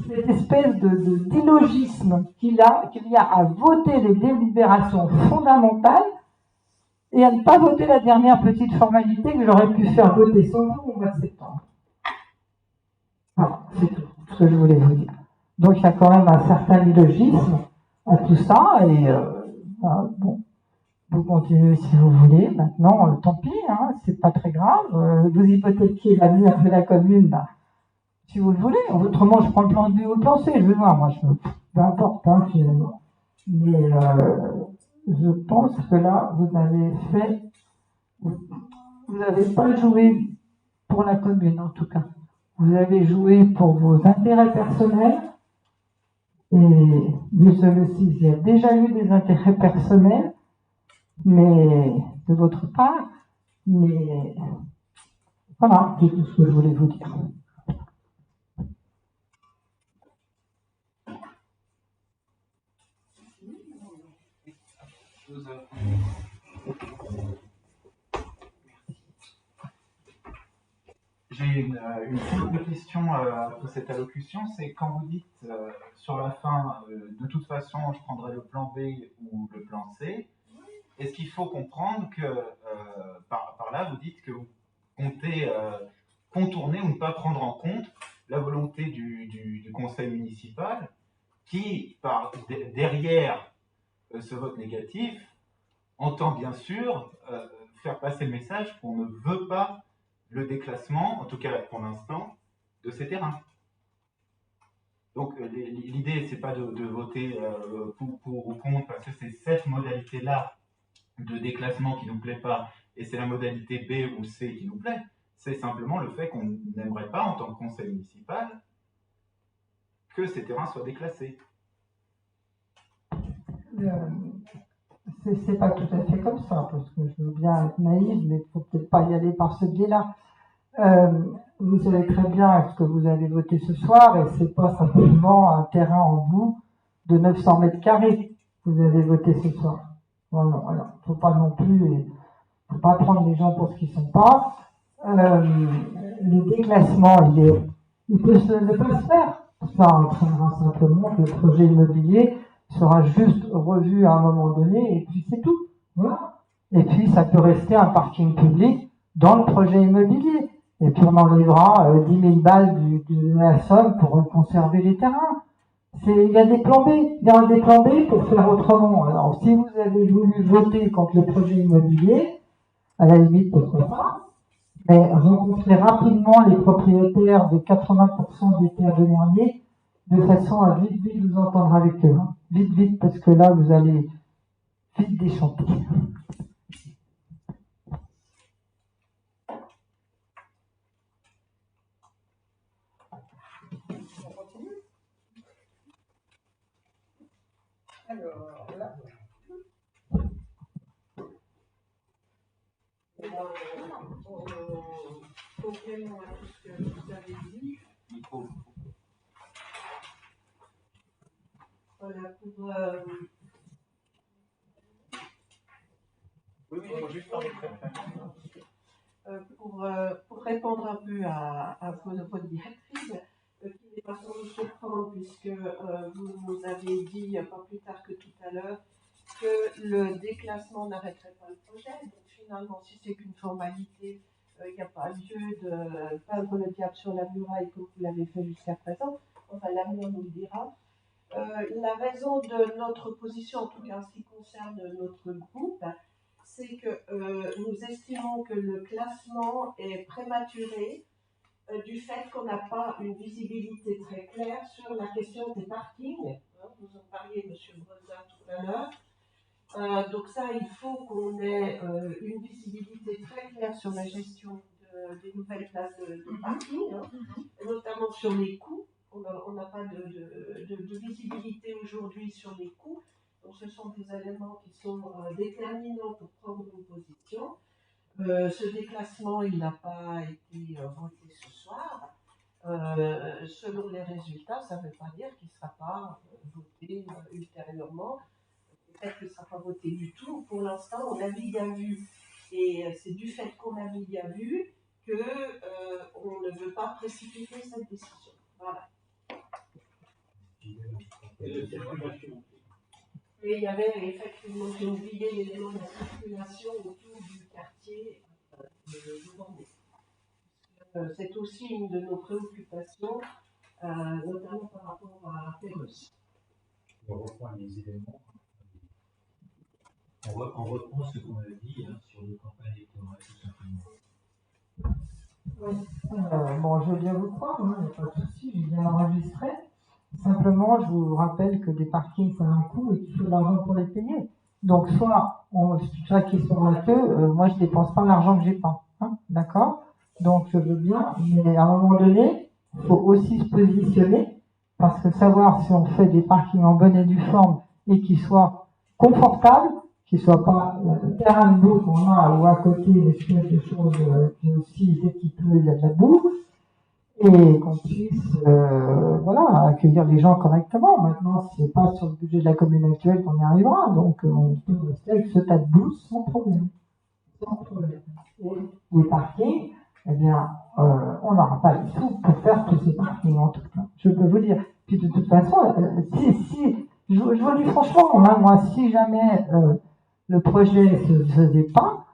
Speaker 2: cette espèce d'illogisme qu'il y a à voter les délibérations fondamentales et à ne pas voter la dernière petite formalité que j'aurais pu faire voter sans vous au mois de septembre. Voilà, c'est tout ce que je voulais vous dire. Donc, il y a quand même un certain illogisme à tout ça et bon. Vous continuez si vous voulez. Maintenant, tant pis, hein, c'est pas très grave. Vous hypothéquez l'avenir de la commune, si vous le voulez. Autrement, je prends le plan B ou le plan C. Je vais voir, moi, peu importe, hein, finalement. Mais je pense que là, vous n'avez pas joué pour la commune, en tout cas. Vous avez joué pour vos intérêts personnels. Et Dieu seul le sait, il y a déjà eu des intérêts personnels. Mais de votre part, mais voilà, c'est tout ce que je voulais vous dire.
Speaker 8: J'ai une simple question pour cette allocution, c'est quand vous dites sur la fin, de toute façon, je prendrai le plan B ou le plan C. est-ce qu'il faut comprendre que par là, vous dites que vous comptez contourner ou ne pas prendre en compte la volonté du conseil municipal qui, derrière ce vote négatif, entend bien sûr faire passer le message qu'on ne veut pas le déclassement, en tout cas pour l'instant, de ces terrains. Donc l'idée, c'est pas de voter pour ou contre, parce que c'est cette modalité-là de déclassement qui ne nous plaît pas, et c'est la modalité B ou C qui nous plaît. C'est simplement le fait qu'on n'aimerait pas, en tant que conseil municipal, que ces terrains soient déclassés.
Speaker 2: C'est pas tout à fait comme ça, parce que je veux bien être naïve, mais il faut peut-être pas y aller par ce biais-là. Vous savez très bien ce que vous avez voté ce soir, et c'est pas simplement un terrain en bout de 900 mètres carrés que vous avez voté ce soir. Voilà. Faut pas non plus, faut pas prendre les gens pour ce qu'ils sont pas. Le déclassement, il peut ne pas se faire. Ça entraînera simplement que le projet immobilier sera juste revu à un moment donné, et puis c'est tout. Voilà. Et puis ça peut rester un parking public dans le projet immobilier. Et puis on enlèvera 10 000 balles de la somme pour conserver les terrains. Il y a des plans B. Il y a des plans B pour faire autrement. Alors si vous avez voulu voter contre le projet immobilier, à la limite pourquoi pas, mais rencontrez rapidement les propriétaires de 80% des terres de dernier, de façon à vite vous entendre avec eux. Hein. Vite, parce que là vous allez vite déchanter.
Speaker 9: Alors, là. Complément à tout ce que vous avez dit. Voilà, pour répondre un peu à votre directrice, qui n'est pas sans nous surprendre, puisque vous nous avez dit pas plus tard que tout à l'heure que le déclassement n'arrêterait pas le projet. Donc finalement, si c'est qu'une formalité, il n'y a pas lieu de peindre le diable sur la muraille comme vous l'avez fait jusqu'à présent. Enfin, l'avenir nous le dira. La raison de notre position, en tout cas en ce qui concerne notre groupe, c'est que nous estimons que le classement est prématuré du fait qu'on n'a pas une visibilité très claire sur la question des parkings. Vous en parliez, M. Brezin, tout à l'heure. Donc ça, il faut qu'on ait une visibilité très claire sur la gestion des nouvelles places de parking, notamment sur les coûts. On n'a pas de visibilité aujourd'hui sur les coûts. Donc ce sont des éléments qui sont déterminants pour prendre une position. Ce déclassement, il n'a pas été voté ce soir. Selon les résultats, ça ne veut pas dire qu'il ne sera pas voté ultérieurement. Peut-être qu'il ne sera pas voté du tout. Pour l'instant, on navigue à vue. Et c'est du fait qu'on navigue à vue qu'on ne veut pas précipiter cette décision. Voilà. Et il y avait effectivement, j'ai oublié l'élément de la circulation autour du quartier de Vendée. C'est aussi une de nos préoccupations, notamment par rapport à Péros.
Speaker 10: On reprend les éléments. On reprend ce qu'on a dit sur les campagnes électorales, tout simplement.
Speaker 2: Oui. Bon, je veux bien vous croire, il n'y a pas de souci, j'ai bien enregistré. Simplement, je vous rappelle que des parkings, ça a un coût et qu'il faut de l'argent pour les payer. Donc, soit, chaque qui sont honteux, moi, je ne dépense pas l'argent que j'ai pas. Hein, d'accord? Donc, je veux bien, mais à un moment donné, il faut aussi se positionner, parce que savoir si on fait des parkings en bonne et due forme et qu'ils soient confortables, qu'ils ne soient pas le terrain de boue qu'on a ou à côté, une espèce de choses qui aussi, dès qu'il pleut, il y a de la boue, et qu'on puisse accueillir les gens correctement. Maintenant, c'est pas sur le budget de la commune actuelle qu'on y arrivera, donc on peut rester avec ce tas de boue sans problème. Et les parkings, eh bien, on n'aura pas les sous pour faire tous ces parkings en tout cas. Je peux vous dire. Puis de toute façon, je vous dis franchement, moi, si jamais le projet ne se faisait pas,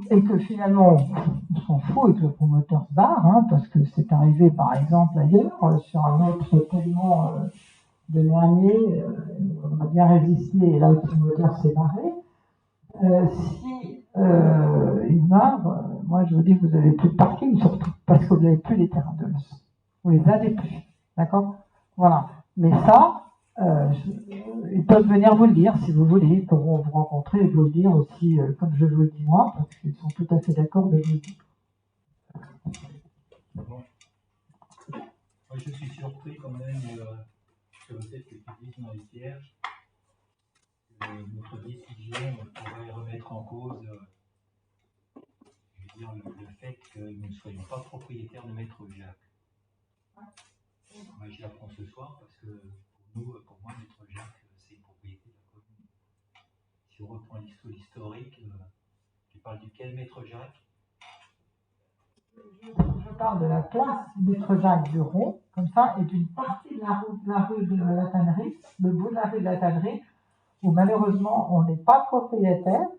Speaker 2: et que finalement, on s'en fout et que le promoteur se barre, hein, parce que c'est arrivé par exemple ailleurs, sur un autre paiement de dernier, on a bien résisté et là le promoteur s'est barré. Si il meurt, moi je vous dis que vous n'avez plus de parking, surtout parce que vous n'avez plus les terrains de l'os. Vous les avez plus, d'accord? Voilà. Mais ça, ils peuvent venir vous le dire si vous voulez, ils pourront vous rencontrer et vous le dire aussi, comme je vous le dis moi, parce qu'ils sont tout à fait d'accord de vous le dire.
Speaker 10: Bon. Moi, je suis surpris quand même sur le fait que tu dises dans les cierges que notre décision pourrait remettre en cause je veux dire, le fait que nous ne soyons pas propriétaires de Maître Jacques. Moi, j'y apprends ce soir parce que pour moi, Maître Jacques, c'est une propriété de la commune. Si on reprend l'historique, tu parles duquel Maître Jacques?
Speaker 2: Je parle de la place Maître Jacques du Rond, comme ça, et d'une partie de la rue de la Tannerie, le bout de la rue de la Tannerie, où malheureusement on n'est pas propriétaire.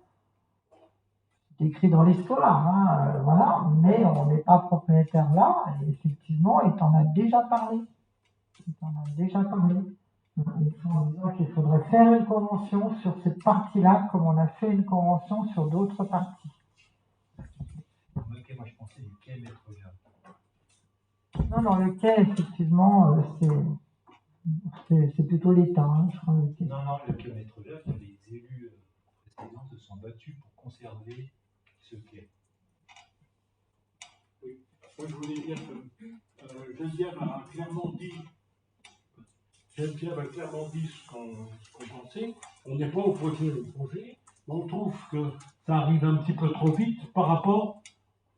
Speaker 2: C'est écrit dans l'histoire, hein, voilà, mais on n'est pas propriétaire là, et effectivement, il t'en a déjà parlé. En disant qu'il faudrait faire une convention sur cette partie-là, comme on a fait une convention sur d'autres parties.
Speaker 10: Ok, moi je pensais du quai Maître Jacques.
Speaker 2: Non, le quai, effectivement, c'est plutôt l'État, hein, je crois.
Speaker 10: Non, le quai Maître Jacques, les élus précédents se sont battus pour conserver ce quai.
Speaker 11: Oui, moi je voulais dire que Geneviève a clairement dit ce qu'on pensait. On n'est pas opposé au projet, mais on trouve que ça arrive un petit peu trop vite par rapport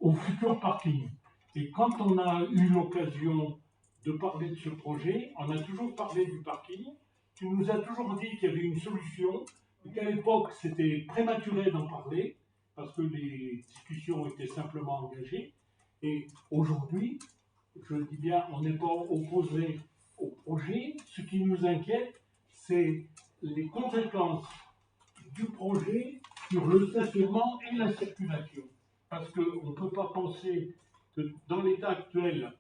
Speaker 11: au futur parking. Et quand on a eu l'occasion de parler de ce projet, on a toujours parlé du parking. Tu nous as toujours dit qu'il y avait une solution, qu'à l'époque c'était prématuré d'en parler, parce que les discussions étaient simplement engagées. Et aujourd'hui, je dis bien, on n'est pas opposé au projet. Ce qui nous inquiète, c'est les conséquences du projet sur le stationnement et la circulation. Parce qu'on ne peut pas penser que dans l'état actuel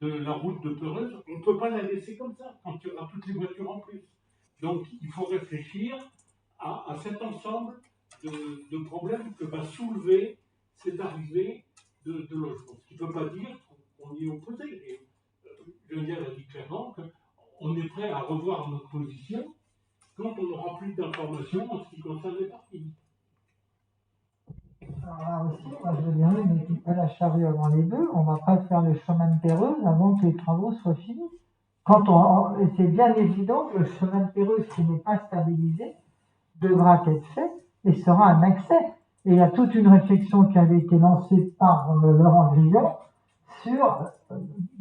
Speaker 11: de la route de Peureuse, on ne peut pas la laisser comme ça, quand il y aura toutes les voitures en plus. Donc il faut réfléchir à cet ensemble de problèmes que va soulever cette arrivée de logement. Ce qui ne veut pas dire qu'on y est opposé. Et Geneviève a dit clairement qu'on est prêt à revoir notre position quand on n'aura plus d'informations en ce qui concerne les parkings.
Speaker 2: Alors là aussi, moi je veux dire, ne mettez pas la charrue avant les bœufs, on ne va pas faire le chemin de Péreuse avant que les travaux soient finis. Et c'est bien évident que le chemin de Péreuse qui n'est pas stabilisé devra être fait et sera un accès. Et il y a toute une réflexion qui avait été lancée par Laurent Grillon sur...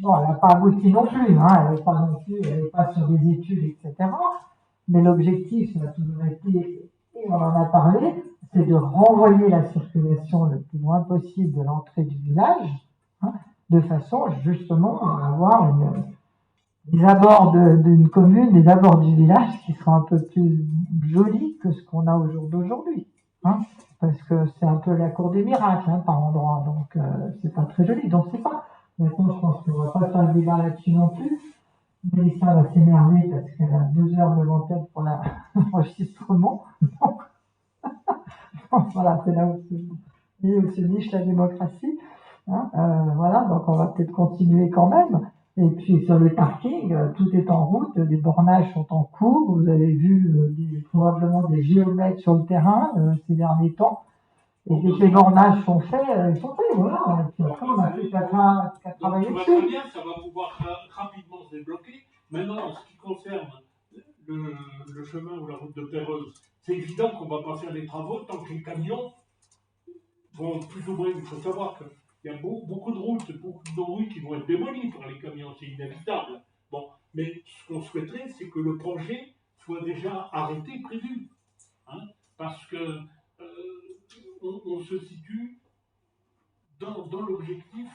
Speaker 2: bon, elle n'a pas abouti non plus, hein, elle n'est pas sur des études, etc. Mais l'objectif, ça a toujours été, et on en a parlé, c'est de renvoyer la circulation le plus loin possible de l'entrée du village, hein, de façon justement à avoir des abords d'une commune, des abords du village qui sont un peu plus jolis que ce qu'on a au jour d'aujourd'hui. Hein, parce que c'est un peu la cour des miracles, hein, par endroits, donc c'est pas très joli. Donc c'est pas. Maintenant, je pense qu'on va pas faire le débat là-dessus non plus. Mélissa va s'énerver parce qu'elle a 2 heures devant elle pour l'enregistrement. Voilà, c'est là où se niche la démocratie. Hein, voilà, donc on va peut-être continuer quand même. Et puis sur les parkings, tout est en route, les bornages sont en cours. Vous avez vu probablement des géomètres sur le terrain ces derniers temps. Et dès que les bornages sont faits, ils sont faits, voilà. Et puis après, on a plus qu'à travailler dessus.
Speaker 11: Très bien, ça va pouvoir rapidement se débloquer. Maintenant, en ce qui concerne le chemin ou la route de Péreuse, c'est évident qu'on ne va pas faire les travaux tant que les camions vont plus ou moins. Il faut savoir qu'il y a beaucoup de routes, beaucoup de rues qui vont être démolies par les camions, c'est inévitable. Bon, mais ce qu'on souhaiterait, c'est que le projet soit déjà arrêté, prévu. Hein, parce que on se situe dans l'objectif,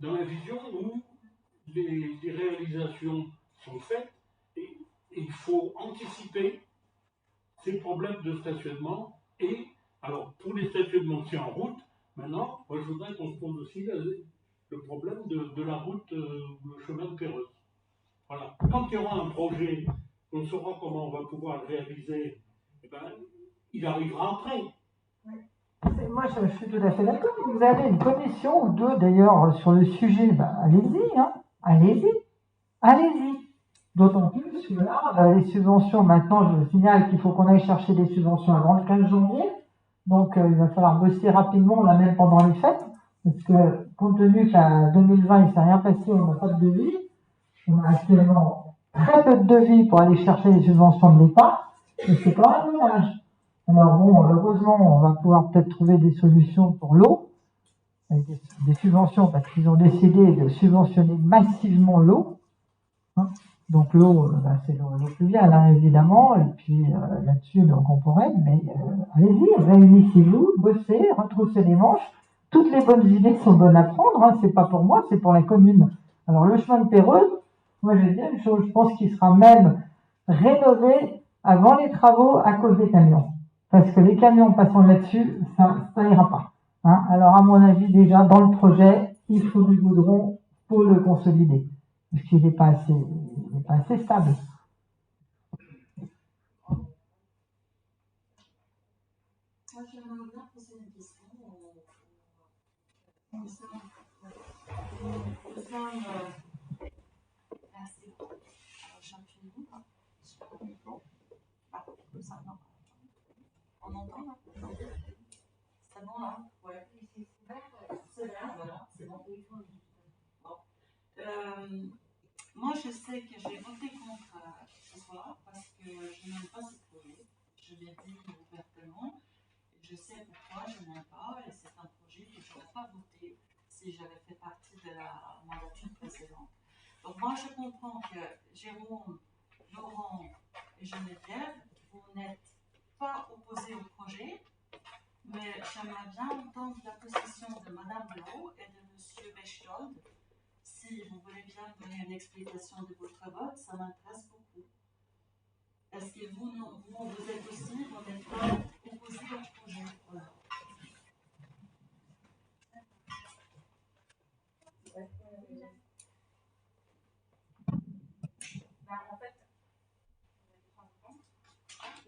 Speaker 11: dans la vision où les réalisations sont faites et il faut anticiper ces problèmes de stationnement. Et alors, pour les stationnements aussi en route, maintenant, moi je voudrais qu'on se pose aussi le problème de la route, le chemin de Péreuse. Voilà. Quand il y aura un projet, on saura comment on va pouvoir le réaliser, eh ben, il arrivera après.
Speaker 2: Moi, je suis tout à fait d'accord. Vous avez une commission ou deux, d'ailleurs, sur le sujet. Allez-y, hein. Allez-y. D'autant plus que là, les subventions, maintenant, je signale qu'il faut qu'on aille chercher des subventions avant le 15 janvier. Donc, il va falloir bosser rapidement, là même pendant les fêtes. Parce que, compte tenu qu'à 2020, il ne s'est rien passé, on n'a pas de devis. On a actuellement très peu de devis pour aller chercher les subventions de l'État. Et c'est quand même dommage. Alors bon, heureusement, on va pouvoir peut-être trouver des solutions pour l'eau, avec des subventions, parce qu'ils ont décidé de subventionner massivement l'eau. Hein. Donc l'eau, c'est l'eau pluviale, hein, évidemment, et puis là-dessus, donc on pourrait, mais allez-y, réunissez-vous, bossez, retroussez les manches. Toutes les bonnes idées sont bonnes à prendre, hein, c'est pas pour moi, c'est pour la commune. Alors le chemin de Péreuse, moi je vais dire une chose, je pense qu'il sera même rénové avant les travaux à cause des camions. Parce que les camions passant là-dessus, ça ira pas. Hein. Alors, à mon avis, déjà, dans le projet, il faut du goudron pour le consolider. Parce qu'il n'est pas assez stable.
Speaker 7: Moi, j'aimerais bien poser une question au sein j'appuie. Ça, non. On entend là? C'est bon là? Ouais. C'est bien, voilà, c'est bon. Bon. Moi, je sais que j'ai voté contre ce soir parce que je n'aime pas ce projet. Je l'ai dit ouvertement. Je sais pourquoi je n'aime pas et c'est un projet que je n'aurais pas voté si j'avais fait partie de la mandature précédente. Donc moi, je comprends que Jérôme, Laurent et Geneviève, vous n'êtes pas opposés au projet, mais j'aimerais bien entendre la position de Madame Blanc et de Monsieur Bechtold. Si vous voulez bien donner une explication de votre vote, ça m'intéresse beaucoup. Est-ce que vous êtes aussi, vous n'êtes pas opposés au projet? Voilà.
Speaker 3: En fait,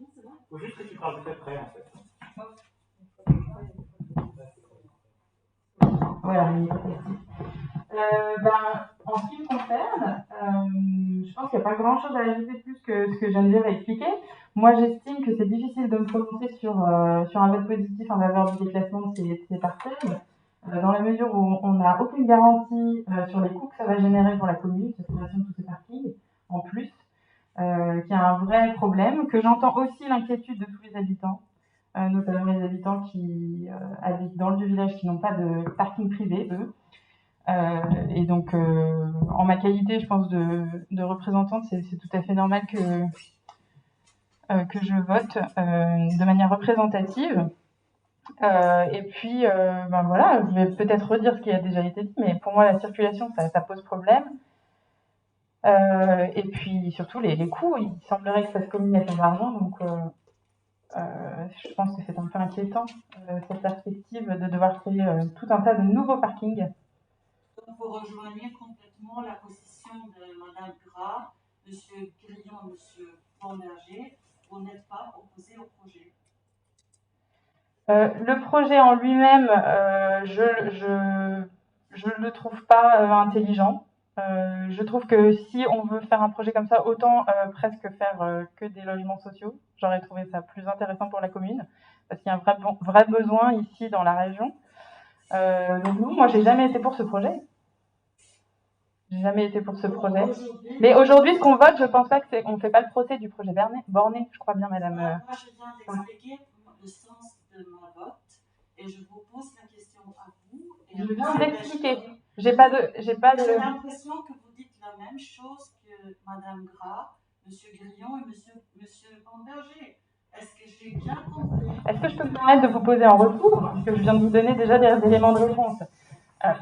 Speaker 10: Il faut juste que tu parles très près, en fait.
Speaker 5: Voilà, en ce qui me concerne, je pense qu'il n'y a pas grand-chose à ajouter de plus que ce que Geneviève a expliqué. Moi, j'estime que c'est difficile de me prononcer sur un vote positif en faveur du déclassement de ces parcelles, dans la mesure où on n'a aucune garantie sur les coûts que ça va générer pour la commune, cette création de tous ces parkings, en plus, qu'il y a un vrai problème, que j'entends aussi l'inquiétude de tous les habitants, notamment les habitants qui habitent dans le village, qui n'ont pas de parking privé, eux. Et donc, en ma qualité, je pense, de représentante, c'est tout à fait normal que je vote de manière représentative. Et puis, voilà, je vais peut-être redire ce qui a déjà été dit, mais pour moi, la circulation, ça pose problème. Et puis, surtout, les coûts, il semblerait que ça se combine avec l'argent, donc je pense que c'est un peu inquiétant, cette perspective de devoir créer tout un tas de nouveaux parkings.
Speaker 7: Donc, vous rejoignez complètement la position de Mme Gras, M. Grillon, M. Vanberger. Vous n'êtes pas opposé au projet.
Speaker 5: Le projet en lui-même, je ne le trouve pas intelligent. Je trouve que si on veut faire un projet comme ça, autant presque faire que des logements sociaux. J'aurais trouvé ça plus intéressant pour la commune, parce qu'il y a un vrai besoin ici dans la région. Donc non, moi j'ai jamais été pour ce projet. J'ai jamais été pour ce projet. Mais aujourd'hui, ce qu'on vote, je pense pas que c'est. On fait pas le procès du projet Borné, je crois bien, madame.
Speaker 7: Moi, je viens d'expliquer le sens de mon vote et je vous pose la question à vous. Et
Speaker 5: Je viens d'expliquer.
Speaker 7: J'ai l'impression que vous dites la même chose que Madame Gras, Monsieur Grillon et Monsieur Vanberger. Est-ce que j'ai bien compris?
Speaker 5: Est-ce que je peux me permettre de vous poser en retour, parce que je viens de vous donner déjà des éléments de réponse?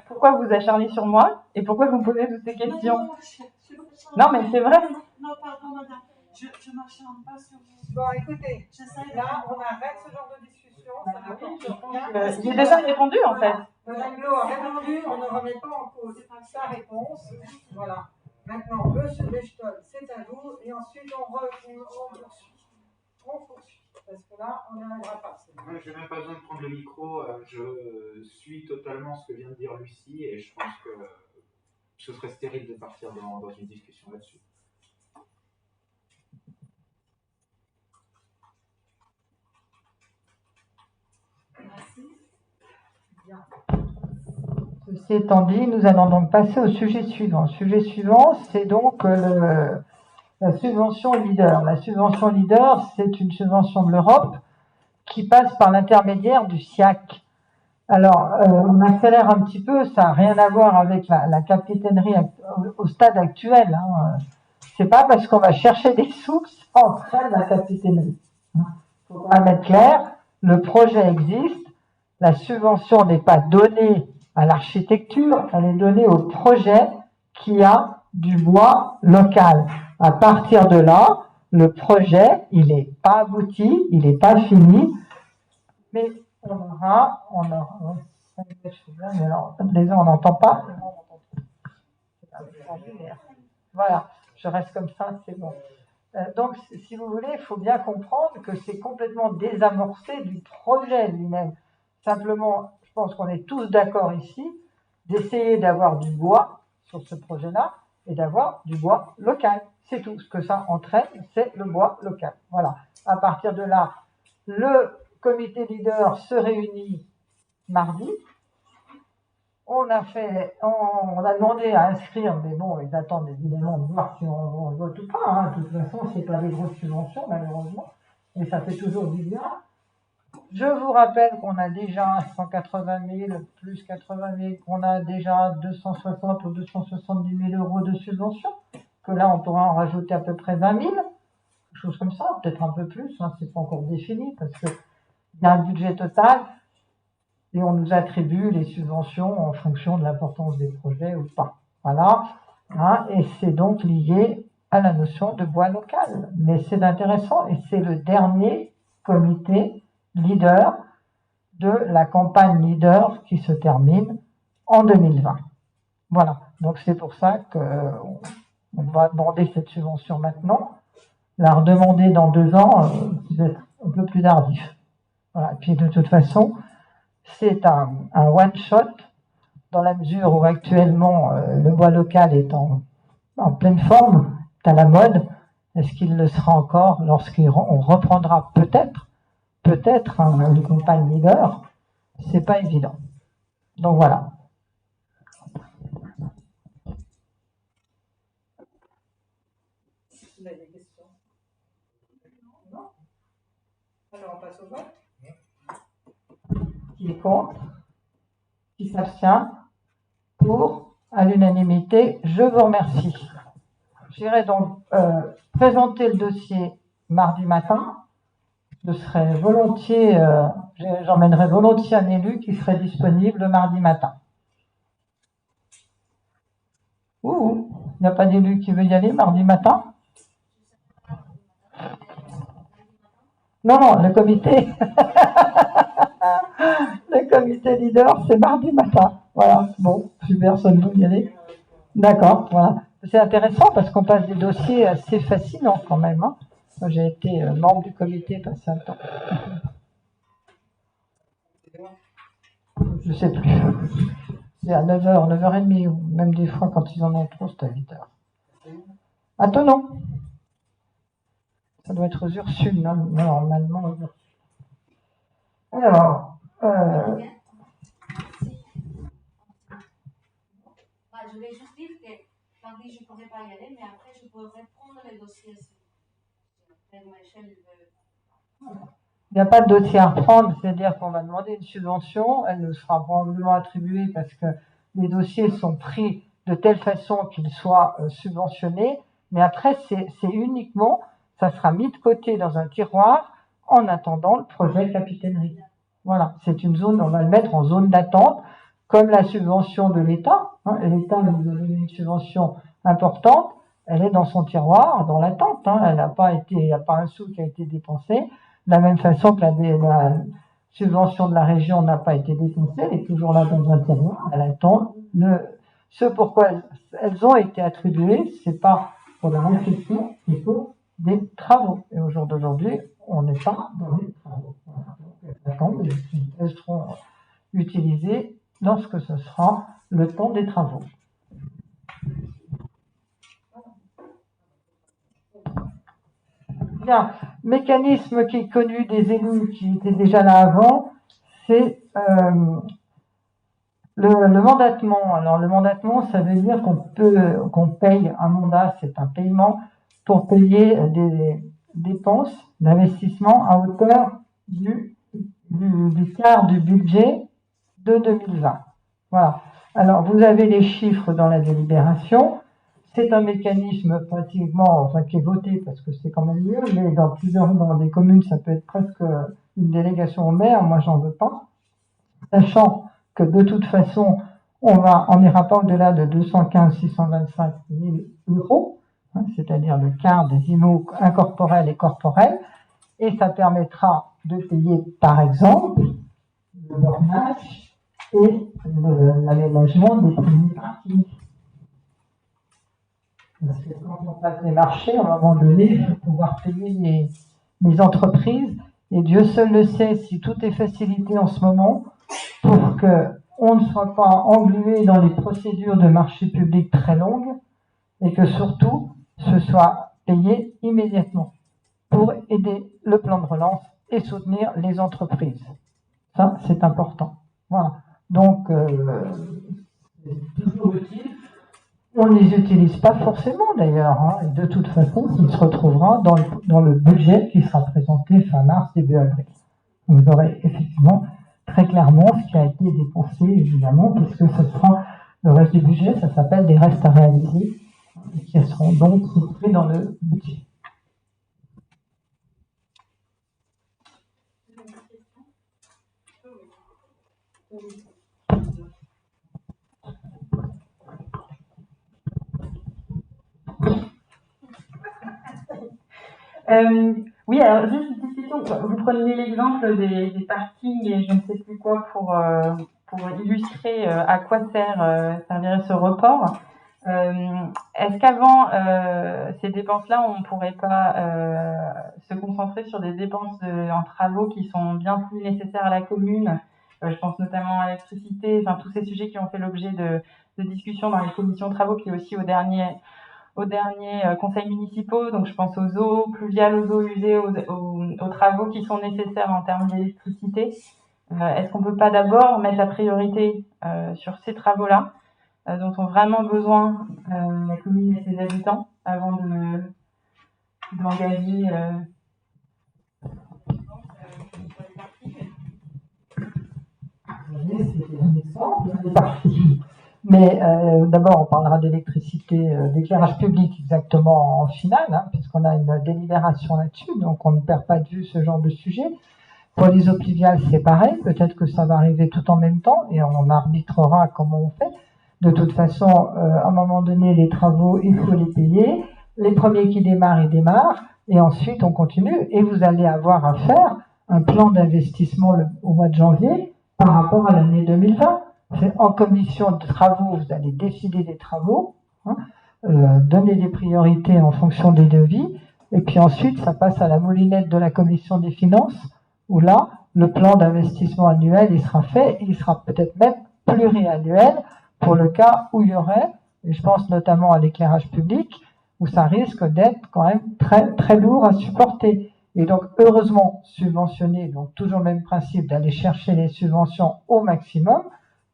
Speaker 5: Pourquoi vous acharnez sur moi et pourquoi vous me posez toutes ces questions?
Speaker 7: Non,
Speaker 5: mais c'est vrai.
Speaker 7: Non, pardon, madame. Je m'acharne pas sur vous.
Speaker 2: Bon, écoutez,
Speaker 7: J'essaie de
Speaker 2: là, on arrête ce genre de discussion. Ça n'apporte rien.
Speaker 5: J'ai déjà répondu en fait.
Speaker 2: Madame Blo a répondu, on ne remet pas en cause sa réponse. Voilà. Maintenant, monsieur Bechtel, c'est à vous. Et ensuite, on poursuit. On poursuit. Parce que là, on n'arrivera pas.
Speaker 8: Je n'ai même pas besoin de prendre le micro. Je suis totalement ce que vient de dire Lucie et je pense que ce serait stérile de partir dans une discussion là-dessus.
Speaker 2: Ceci étant dit, nous allons donc passer au sujet suivant. Le sujet suivant, c'est donc la subvention leader. La subvention leader, c'est une subvention de l'Europe qui passe par l'intermédiaire du SIAC. Alors, on accélère un petit peu, ça n'a rien à voir avec la capitainerie au stade actuel. Hein. C'est pas parce qu'on va chercher des sous que ça entraîne la capitainerie. Il faut quand même être clair, le projet existe, la subvention n'est pas donnée à l'architecture, elle est donnée au projet qui a du bois local. À partir de là, le projet, il n'est pas abouti, il n'est pas fini, mais on aura, mais alors, les uns on n'entend pas, les uns on entend. Voilà, je reste comme ça, c'est bon. Donc, si vous voulez, il faut bien comprendre que c'est complètement désamorcé du projet lui-même. Simplement, je pense qu'on est tous d'accord ici, d'essayer d'avoir du bois sur ce projet-là et d'avoir du bois local. C'est tout. Ce que ça entraîne, c'est le bois local. Voilà. À partir de là, le comité leader se réunit mardi. On a demandé à inscrire, mais bon, ils attendent évidemment de voir si on vote ou pas. Hein. De toute façon, c'est pas des grosses subventions, malheureusement, mais ça fait toujours du bien. Je vous rappelle qu'on a déjà 180 000, plus 80 000, qu'on a déjà 260 ou 270 000 euros de subvention, que là, on pourra en rajouter à peu près 20 000, quelque chose comme ça, peut-être un peu plus, hein, c'est pas encore défini, parce qu'il y a un budget total, et on nous attribue les subventions en fonction de l'importance des projets ou pas. Voilà, hein, et c'est donc lié à la notion de bois local. Mais c'est intéressant, et c'est le dernier comité leader de la campagne leader qui se termine en 2020. Voilà, donc c'est pour ça qu'on va demander cette subvention maintenant. La redemander dans 2 ans, vous êtes un peu plus tardif. Voilà, et puis de toute façon, c'est un one-shot dans la mesure où actuellement le bois local est en pleine forme, est à la mode. Est-ce qu'il le sera encore lorsqu'on reprendra peut-être une campagne leader? C'est pas évident. Donc voilà. Vous avez des questions? Non? Alors on passe au vote. Qui est contre? Qui s'abstient? Pour? À l'unanimité, je vous remercie. J'irai donc présenter le dossier mardi matin. Je serai volontiers, j'emmènerai volontiers un élu qui serait disponible le mardi matin. Il n'y a pas d'élu qui veut y aller mardi matin? Non, le comité. Le comité leader, c'est mardi matin. Voilà, bon, plus personne ne veut y aller. D'accord, voilà. C'est intéressant parce qu'on passe des dossiers assez fascinants quand même. Hein. Moi, j'ai été membre du comité passé un temps. Je sais plus. C'est à 9h, 9h30, ou même des fois quand ils en ont trop, c'est à 8h. À Thonon. Ça doit être aux Ursules, non, normalement aux Ursules. Alors,
Speaker 4: je voulais juste dire que mardi, je ne pourrais pas y aller, mais après, je pourrais prendre les dossiers.
Speaker 2: Il n'y a pas de dossier à reprendre, c'est-à-dire qu'on va demander une subvention, elle nous sera probablement attribuée parce que les dossiers sont pris de telle façon qu'ils soient subventionnés, mais après, c'est uniquement, ça sera mis de côté dans un tiroir en attendant le projet capitainerie. Voilà, c'est une zone, on va le mettre en zone d'attente, comme la subvention de l'État. Hein, L'État nous a donné une subvention importante, elle est dans son tiroir, dans l'attente. Hein. Elle n'a pas été, il n'y a pas un sou qui a été dépensé. De la même façon que la subvention de la région n'a pas été dépensée, elle est toujours là dans un tiroir. Elle attend ce pourquoi elles ont été attribuées, c'est pas pour la réflexion, mais pour des travaux. Et au jour d'aujourd'hui, on n'est pas dans les travaux. Voilà. Donc, elles seront utilisées lorsque ce sera le temps des travaux. Bien, mécanisme qui est connu des élus qui étaient déjà là avant, c'est le mandatement. Alors le mandatement, ça veut dire qu'on paye un mandat, c'est un paiement pour payer des dépenses d'investissement à hauteur du quart du budget de 2020. Voilà. Alors vous avez les chiffres dans la délibération. C'est un mécanisme pratiquement, qui est voté parce que c'est quand même mieux, mais dans des communes, ça peut être presque une délégation au maire. Moi, j'en veux pas. Sachant que de toute façon, on n'ira pas au-delà de 215 625 000 euros, hein, c'est-à-dire le quart des IMO incorporels et corporels, et ça permettra de payer, par exemple, le bornage et l'aménagement des premiers parkings. Parce que quand on passe les marchés, à un moment donné, il faut pouvoir payer les entreprises. Et Dieu seul le sait si tout est facilité en ce moment pour qu'on ne soit pas englué dans les procédures de marché public très longues et que surtout ce soit payé immédiatement pour aider le plan de relance et soutenir les entreprises. Ça, c'est important. Voilà. Donc, c'est toujours utile. On ne les utilise pas forcément d'ailleurs, hein, et de toute façon, il se retrouvera dans le budget qui sera présenté fin mars, début avril. Vous aurez effectivement très clairement ce qui a été dépensé, évidemment, puisque ce sera le reste du budget, ça s'appelle des restes à réaliser, et qui seront donc inscrits dans le budget.
Speaker 5: Oui, alors juste une petite question. Vous preniez l'exemple des parkings et je ne sais plus quoi pour illustrer à quoi servirait ce report. Est-ce qu'avant ces dépenses-là, on ne pourrait pas se concentrer sur des dépenses en travaux qui sont bien plus nécessaires à la commune? Je pense notamment à l'électricité, enfin tous ces sujets qui ont fait l'objet de discussions dans les commissions de travaux, puis aussi aux derniers conseils municipaux. Donc je pense aux eaux pluviales, aux eaux usées, aux travaux qui sont nécessaires en termes d'électricité. Est-ce qu'on peut pas d'abord mettre la priorité sur ces travaux-là dont ont vraiment besoin la commune et ses habitants avant d'engager
Speaker 2: c'est un exemple des parties. Mais d'abord, on parlera d'électricité, d'éclairage public exactement en finale, hein, puisqu'on a une délibération là-dessus, donc on ne perd pas de vue ce genre de sujet. Pour les eaux pluviales, c'est pareil, peut-être que ça va arriver tout en même temps, et on arbitrera comment on fait. De toute façon, à un moment donné, les travaux, il faut les payer. Les premiers qui démarrent, ils démarrent, et ensuite on continue, et vous allez avoir à faire un plan d'investissement au mois de janvier par rapport à l'année 2020. En commission de travaux, vous allez décider des travaux, hein, donner des priorités en fonction des devis, et puis ensuite ça passe à la moulinette de la commission des finances, où là, le plan d'investissement annuel, il sera fait, et il sera peut-être même pluriannuel pour le cas où il y aurait, et je pense notamment à l'éclairage public, où ça risque d'être quand même très, très lourd à supporter. Et donc, heureusement, subventionner, donc toujours le même principe d'aller chercher les subventions au maximum,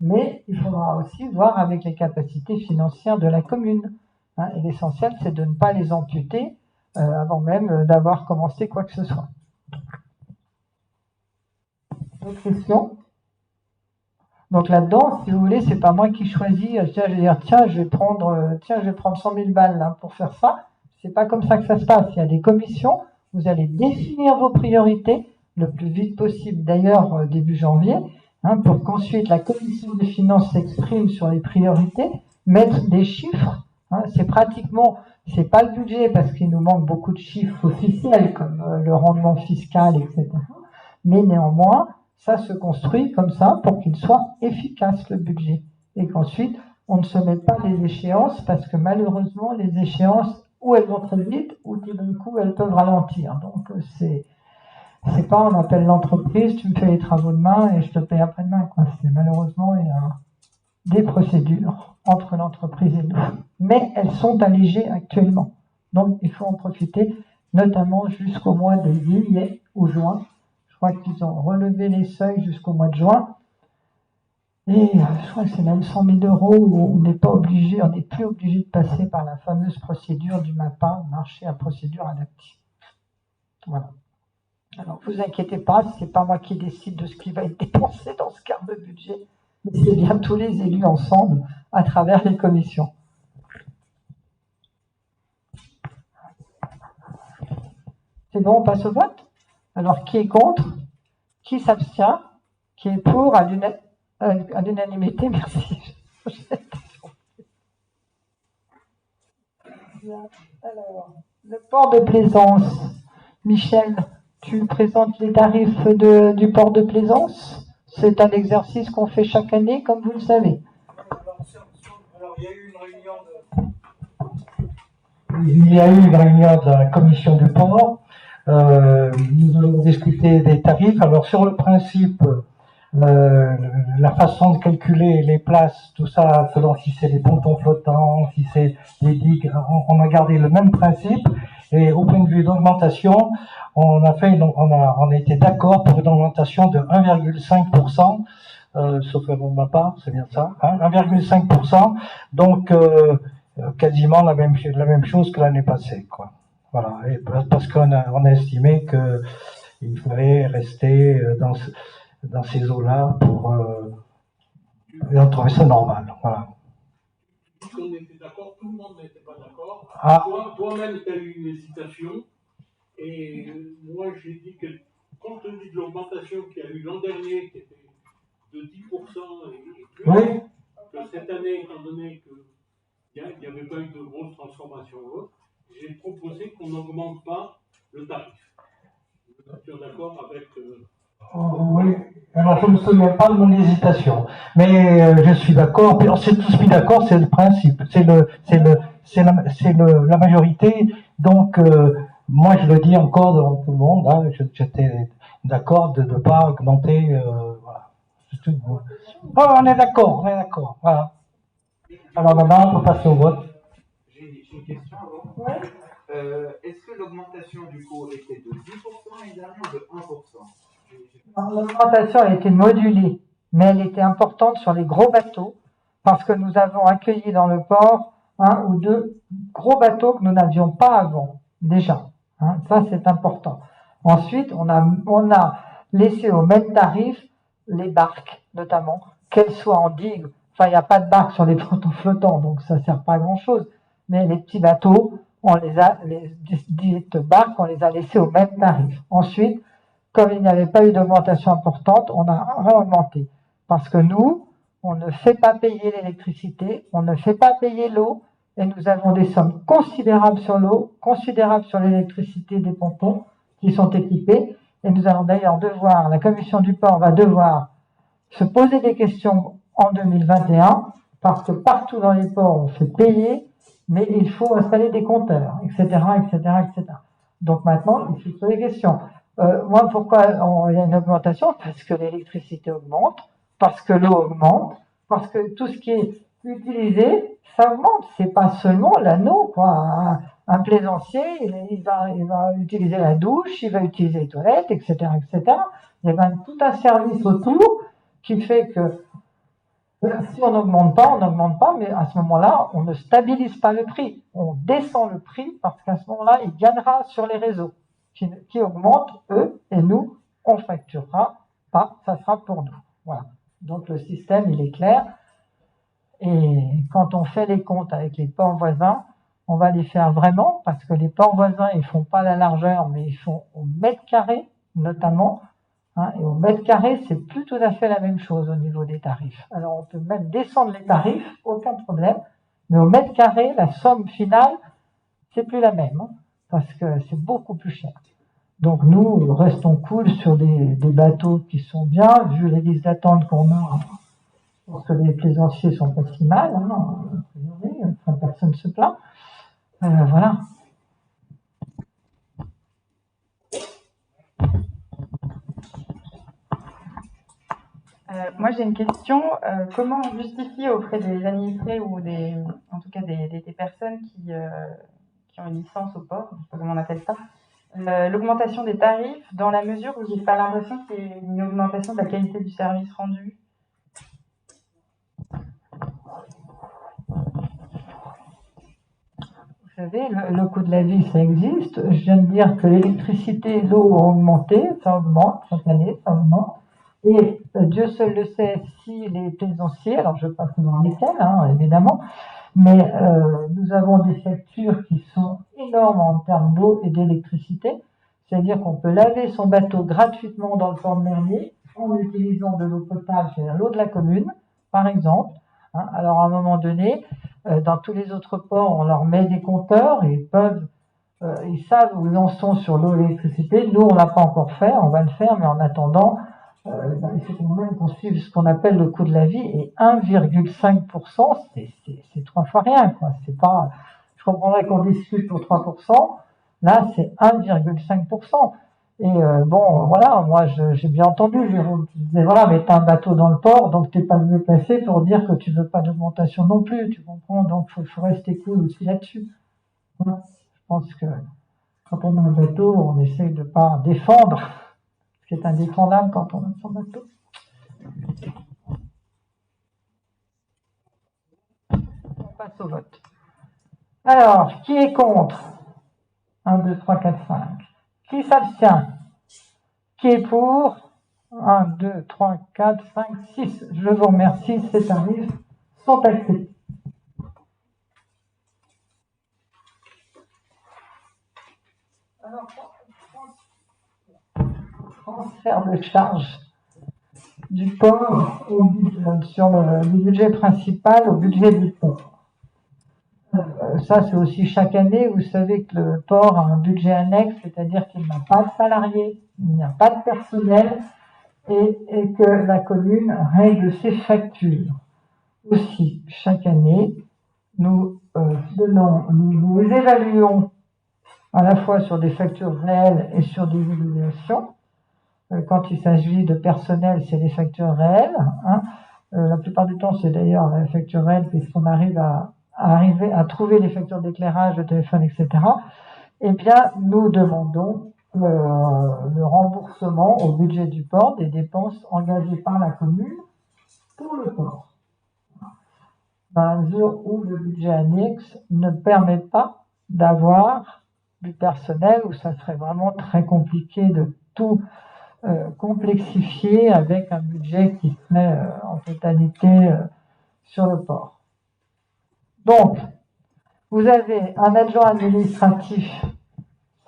Speaker 2: mais il faudra aussi voir avec les capacités financières de la commune. Hein, et l'essentiel, c'est de ne pas les amputer avant même d'avoir commencé quoi que ce soit. D'autres questions? Donc là-dedans, si vous voulez, c'est pas moi qui choisis, tiens, je vais dire, je vais prendre 100 000 balles là, pour faire ça. C'est pas comme ça que ça se passe. Il y a des commissions, vous allez définir vos priorités le plus vite possible, d'ailleurs début janvier, hein, pour qu'ensuite la commission des finances s'exprime sur les priorités, mettre des chiffres. Hein, c'est pratiquement C'est pas le budget parce qu'il nous manque beaucoup de chiffres officiels comme le rendement fiscal, etc. Mais néanmoins, ça se construit comme ça pour qu'il soit efficace le budget et qu'ensuite on ne se mette pas les échéances parce que malheureusement les échéances ou elles vont très vite ou tout d'un coup elles peuvent ralentir. Donc c'est pas on appelle l'entreprise, tu me fais les travaux demain et je te paye après-demain. C'est malheureusement il y a des procédures entre l'entreprise et nous. Mais elles sont allégées actuellement. Donc il faut en profiter, notamment jusqu'au mois de juillet ou juin. Je crois qu'ils ont relevé les seuils jusqu'au mois de juin. Et je crois que c'est même 100 000 € où on n'est pas obligé, on n'est plus obligé de passer par la fameuse procédure du MAPA, marché à procédure adaptive. Voilà. Alors, vous inquiétez pas, c'est pas moi qui décide de ce qui va être dépensé dans ce quart de budget, mais c'est bien tous les élus ensemble à travers les commissions. C'est bon, on passe au vote? Alors, qui est contre? Qui s'abstient? Qui est pour à l'unanimité? Merci. Alors, le port de plaisance. Michel, tu présentes les tarifs du port de plaisance. C'est un exercice qu'on fait chaque année, comme vous le savez.
Speaker 1: Alors, il y a eu
Speaker 10: une réunion de la commission du port. Nous avons discuté des tarifs. Alors, sur le principe, la façon de calculer les places, tout ça, selon si c'est des pontons flottants, si c'est des digues, on a gardé le même principe. Et au point de vue d'augmentation, on a été d'accord pour une augmentation de 1,5%, sauf à ma part, c'est bien ça, hein, 1,5%. Donc quasiment la même chose que l'année passée, quoi. Voilà, et parce qu'on a estimé que il fallait rester dans ces eaux-là pour et on trouvait ça normal. Voilà.
Speaker 11: On était d'accord, tout le monde n'était pas d'accord.
Speaker 10: Ah.
Speaker 11: Toi-même, tu as eu une hésitation. Et moi, j'ai dit que, compte tenu de l'augmentation qu'il y a eu l'an dernier, qui était de 10% et plus,
Speaker 10: Oui.
Speaker 11: que cette année, étant donné qu'il n'y avait pas eu de grosse transformation ou autre, j'ai proposé qu'on n'augmente pas le tarif. Tu es d'accord avec...
Speaker 10: Oui, alors je ne me souviens pas de mon hésitation, mais je suis d'accord. On s'est tous mis d'accord, c'est le principe, c'est la majorité. Donc moi je le dis encore devant tout le monde, hein, j'étais d'accord de ne pas augmenter. Voilà. Tout, oh, on est d'accord, Voilà. Alors maintenant on peut passer au vote.
Speaker 8: J'ai une question avant.
Speaker 2: Ouais.
Speaker 8: Est-ce que l'augmentation du coût était de 10% l'année dernière ou de 1%?
Speaker 2: L'augmentation a été modulée, mais elle était importante sur les gros bateaux, parce que nous avons accueilli dans le port 1 ou 2 gros bateaux que nous n'avions pas avant, déjà. Hein, ça, c'est important. Ensuite, on a laissé au même tarif les barques, notamment, qu'elles soient en digue. Enfin, il n'y a pas de barques sur les pontons flottants, donc ça ne sert pas à grand-chose. Mais les petits bateaux, les dites barques, on les a laissés au même tarif. Ensuite, comme il n'y avait pas eu d'augmentation importante, on a réaugmenté. Parce que nous, on ne fait pas payer l'électricité, on ne fait pas payer l'eau, et nous avons des sommes considérables sur l'eau, considérables sur l'électricité des pontons qui sont équipés, et nous allons d'ailleurs la commission du port va devoir se poser des questions en 2021, parce que partout dans les ports, on fait payer, mais il faut installer des compteurs, etc., etc., etc. Donc maintenant, il faut se poser des questions. Moi, pourquoi il y a une augmentation? Parce que l'électricité augmente, parce que l'eau augmente, parce que tout ce qui est utilisé, ça augmente. C'est pas seulement l'anneau, quoi. Un plaisancier, il va utiliser la douche, il va utiliser les toilettes, etc., etc. Il y a même tout un service autour qui fait que si on n'augmente pas, mais à ce moment-là, on ne stabilise pas le prix. On descend le prix parce qu'à ce moment-là, il gagnera sur les réseaux qui augmentent, eux, et nous, on facturera pas, ça sera pour nous. Voilà. Donc le système, il est clair. Et quand on fait les comptes avec les ports voisins, on va les faire vraiment, parce que les ports voisins, ils font pas la largeur, mais ils font au mètre carré, notamment. Hein, et au mètre carré, c'est plus tout à fait la même chose au niveau des tarifs. Alors on peut même descendre les tarifs, aucun problème, mais au mètre carré, la somme finale c'est plus la même, hein, parce que c'est beaucoup plus cher. Donc nous, restons cool sur des bateaux qui sont bien, vu les listes d'attente qu'on a. Je pense que les plaisanciers sont pas si mal, hein, a priori, enfin, personne ne se plaint. Voilà.
Speaker 5: Moi, j'ai une question. Comment on justifie auprès des administrés ou en tout cas des personnes qui ont une licence au port, je ne sais pas comment on appelle ça, l'augmentation des tarifs dans la mesure où j'ai pas l'impression qu'il y ait une augmentation de la qualité du service rendu?
Speaker 2: Vous savez, le coût de la vie, ça existe. Je viens de dire que l'électricité et l'eau ont augmenté, ça augmente, chaque année, ça augmente. Et Dieu seul le sait si les plaisanciers, alors je ne vais pas savoir lesquels, hein, évidemment, mais nous avons des factures qui sont énormes en termes d'eau et d'électricité. C'est-à-dire qu'on peut laver son bateau gratuitement dans le port de Merlier en utilisant de l'eau potable, c'est-à-dire l'eau de la commune, par exemple. Hein. Alors à un moment donné, dans tous les autres ports, on leur met des compteurs et ils savent où ils en sont sur l'eau et l'électricité. Nous, on l'a pas encore fait, on va le faire, mais en attendant, il faut quand même qu'on suive ce qu'on appelle le coût de la vie, et 1,5%, c'est 3 fois rien, quoi. C'est pas, je comprendrais qu'on discute pour 3%, là, c'est 1,5%. Et bon, voilà, moi, j'ai bien entendu, Jérôme, qui disait, voilà, mais t'as un bateau dans le port, donc t'es pas mieux placé pour dire que tu veux pas d'augmentation non plus, tu comprends, donc faut rester cool aussi là-dessus. Voilà. Je pense que quand on a un bateau, on essaye de pas défendre ce qui est indéfendable quand on a son bateau. On passe au vote. Alors, qui est contre? 1, 2, 3, 4, 5. Qui s'abstient? Qui est pour? 1, 2, 3, 4, 5, 6. Je vous remercie, ces tarifs sont acceptés. Alors, transfert de charge du port sur le budget principal au budget du port. Ça, c'est aussi chaque année. Vous savez que le port a un budget annexe, c'est-à-dire qu'il n'a pas de salariés, il n'y a pas de personnel, et que la commune règle ses factures. Aussi, chaque année, nous évaluons à la fois sur des factures réelles et sur des évaluations. Quand il s'agit de personnel, c'est les factures réelles. Hein. La plupart du temps, c'est d'ailleurs la facture réelle, puisqu'on arrive à trouver les factures d'éclairage, de téléphone, etc. Eh bien, nous demandons le remboursement au budget du port des dépenses engagées par la commune pour le port. Dans la mesure où le budget annexe ne permet pas d'avoir du personnel, où ça serait vraiment très compliqué de tout complexifier avec un budget qui serait en totalité sur le port. Donc, vous avez un adjoint administratif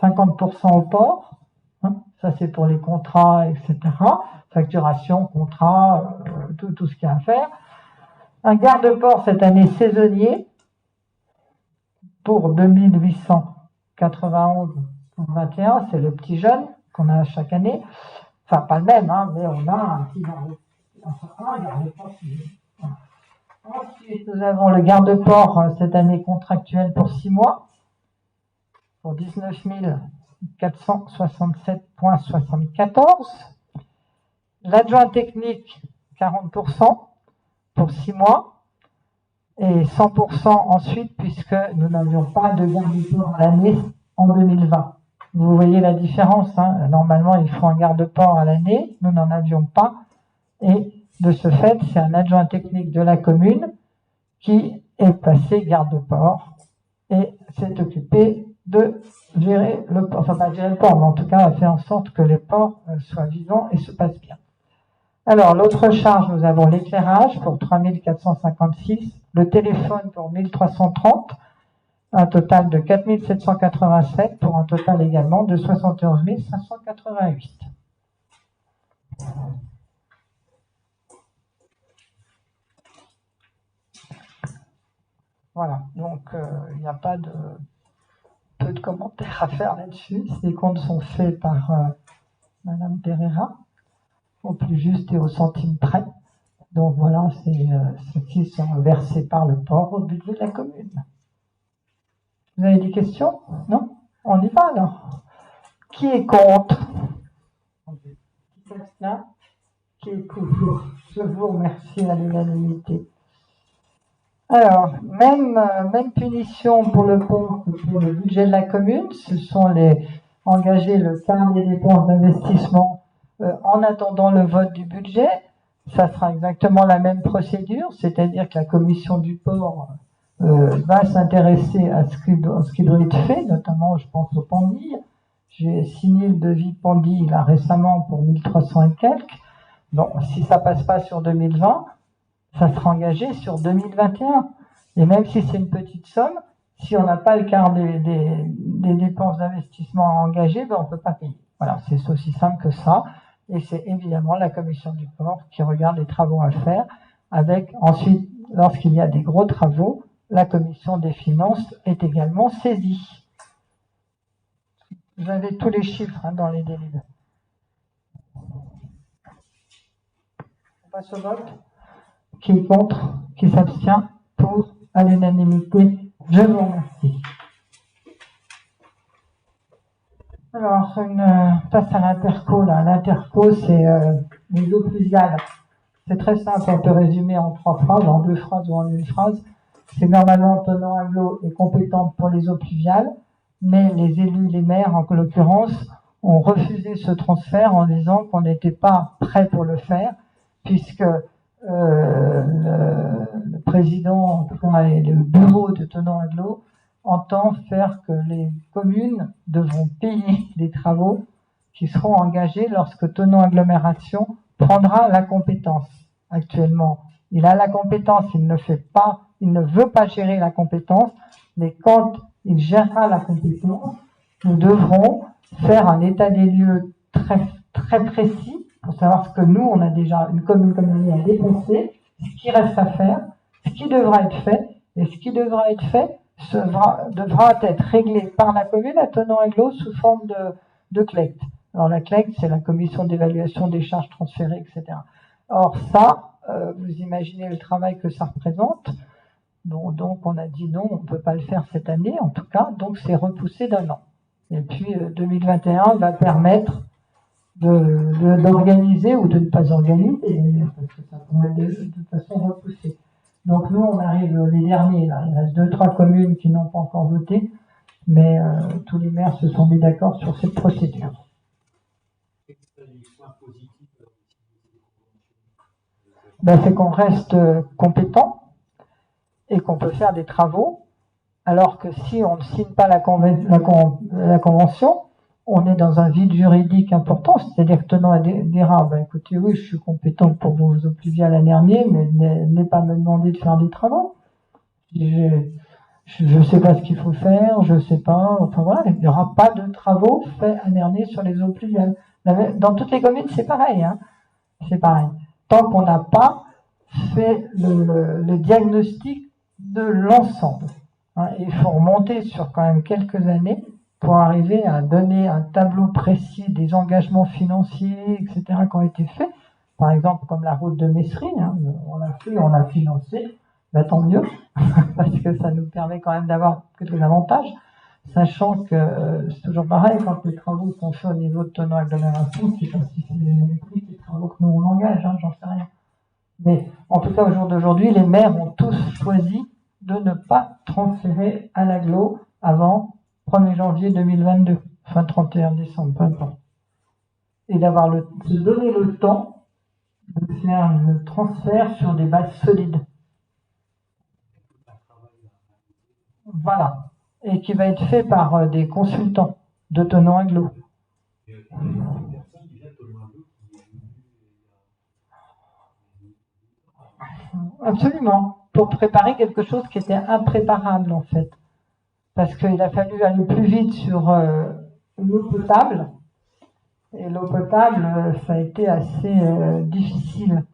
Speaker 2: 50% au port, hein, ça c'est pour les contrats, etc. Facturation, contrat, tout ce qu'il y a à faire. Un garde-port cette année saisonnier pour 2891 pour 21, c'est le petit jeune qu'on a chaque année. Enfin, pas le même, hein, mais on a un petit garde-port. Ensuite, nous avons le garde-port cette année contractuel pour 6 mois, pour 19 467,74. L'adjoint technique, 40% pour 6 mois, et 100% ensuite, puisque nous n'avions pas de garde-port à l'année en 2020. Vous voyez la différence, hein. Normalement, il faut un garde-port à l'année, nous n'en avions pas, et de ce fait, c'est un adjoint technique de la commune qui est passé garde-port et s'est occupé de gérer le port, enfin pas gérer le port, mais en tout cas faire en sorte que les ports soient vivants et se passent bien. Alors, l'autre charge, nous avons l'éclairage pour 3456, le téléphone pour 1330, un total de 4787 pour un total également de 71 588. Voilà, donc il n'y a pas de peu de commentaires à faire là-dessus. Ces comptes sont faits par Madame Pereira, au plus juste et au centime près. Donc voilà, ceux-ci sont versés par le port au budget de la commune. Vous avez des questions? Non? On y va alors. Qui est contre? Qui s'abstient? Qui est pour? Je vous remercie à l'unanimité. Alors, même punition pour le pont que pour le budget de la commune. Ce sont engager le quart des dépenses d'investissement en attendant le vote du budget. Ça sera exactement la même procédure, c'est-à-dire que la commission du port va s'intéresser à ce qui doit être fait, notamment je pense aux pendilles. J'ai signé le devis pendille là récemment pour 1300 et quelques. Bon, si ça passe pas sur 2020, ça sera engagé sur 2021. Et même si c'est une petite somme, si on n'a pas le quart des dépenses d'investissement à engager, ben on peut pas payer. Voilà, c'est aussi simple que ça. Et c'est évidemment la commission du port qui regarde les travaux à faire, avec ensuite, lorsqu'il y a des gros travaux, la commission des finances est également saisie. Vous avez tous les chiffres dans les délibérés. On passe au vote. Qui est contre? Qui s'abstient? Pour? À l'unanimité. Je vous remercie. Alors, passe à l'interco. L'interco, c'est les eaux pluviales. C'est très simple, on peut résumer en 3 phrases, en 2 phrases ou en 1 phrase. C'est normalement Thonon Agglo est compétente pour les eaux pluviales, mais les élus, les maires en l'occurrence, ont refusé ce transfert en disant qu'on n'était pas prêt pour le faire, puisque le président, en tout cas le bureau de Thonon Agglo, entend faire que les communes devront payer des travaux qui seront engagés lorsque Thonon Agglomération prendra la compétence. Actuellement, il a la compétence, il ne veut pas gérer la compétence, mais quand il gérera la compétence, nous devrons faire un état des lieux très, très précis pour savoir ce que nous, on a déjà une commune comme la mienne à dépenser, ce qui reste à faire, ce qui devra être fait, et ce qui devra être fait devra être réglé par la commune à Thonon Agglo sous forme de CLECT. Alors la CLECT, c'est la commission d'évaluation des charges transférées, etc. Or ça, vous imaginez le travail que ça représente. Bon, donc on a dit non, on ne peut pas le faire cette année en tout cas, donc c'est repoussé d'1 an. Et puis 2021 va permettre d'organiser ou de ne pas organiser, parce que ça pourrait être de toute façon repoussé. Donc nous, on arrive les derniers, là. Il reste 2-3 communes qui n'ont pas encore voté, mais tous les maires se sont mis d'accord sur cette procédure. Ben, c'est qu'on reste compétent et qu'on peut faire des travaux, alors que si on ne signe pas la convention, on est dans un vide juridique important, c'est-à-dire que Thonon dira, ben, écoutez, oui, je suis compétent pour vos eaux pluviales l'an dernier, mais n'est pas me demander de faire des travaux. Je sais pas ce qu'il faut faire, je sais pas, enfin voilà, il n'y aura pas de travaux faits l'an dernier sur les eaux pluviales. Dans toutes les communes, c'est pareil, hein. C'est pareil. Tant qu'on n'a pas fait le diagnostic de l'ensemble. Hein, il faut remonter sur quand même quelques années pour arriver à donner un tableau précis des engagements financiers, etc., qui ont été faits. Par exemple, comme la route de Messry, hein, on l'a financé, ben, tant mieux, parce que ça nous permet quand même d'avoir quelques avantages, sachant que c'est toujours pareil, quand les travaux sont faits au niveau de Thonon Agglomération, c'est pas si c'est les prix que les travaux que nous on engage, hein, j'en sais rien. Mais en tout cas, au jour d'aujourd'hui, les maires ont tous choisi de ne pas transférer à l'agglo avant 1er janvier 2022, fin 31 décembre, peu importe. Et d'avoir se donner le temps de faire le transfert sur des bases solides. Voilà. Et qui va être fait par des consultants de Thonon Agglo. Absolument. Pour préparer quelque chose qui était impréparable, en fait. Parce qu'il a fallu aller plus vite sur l'eau potable. Et l'eau potable, ça a été assez difficile.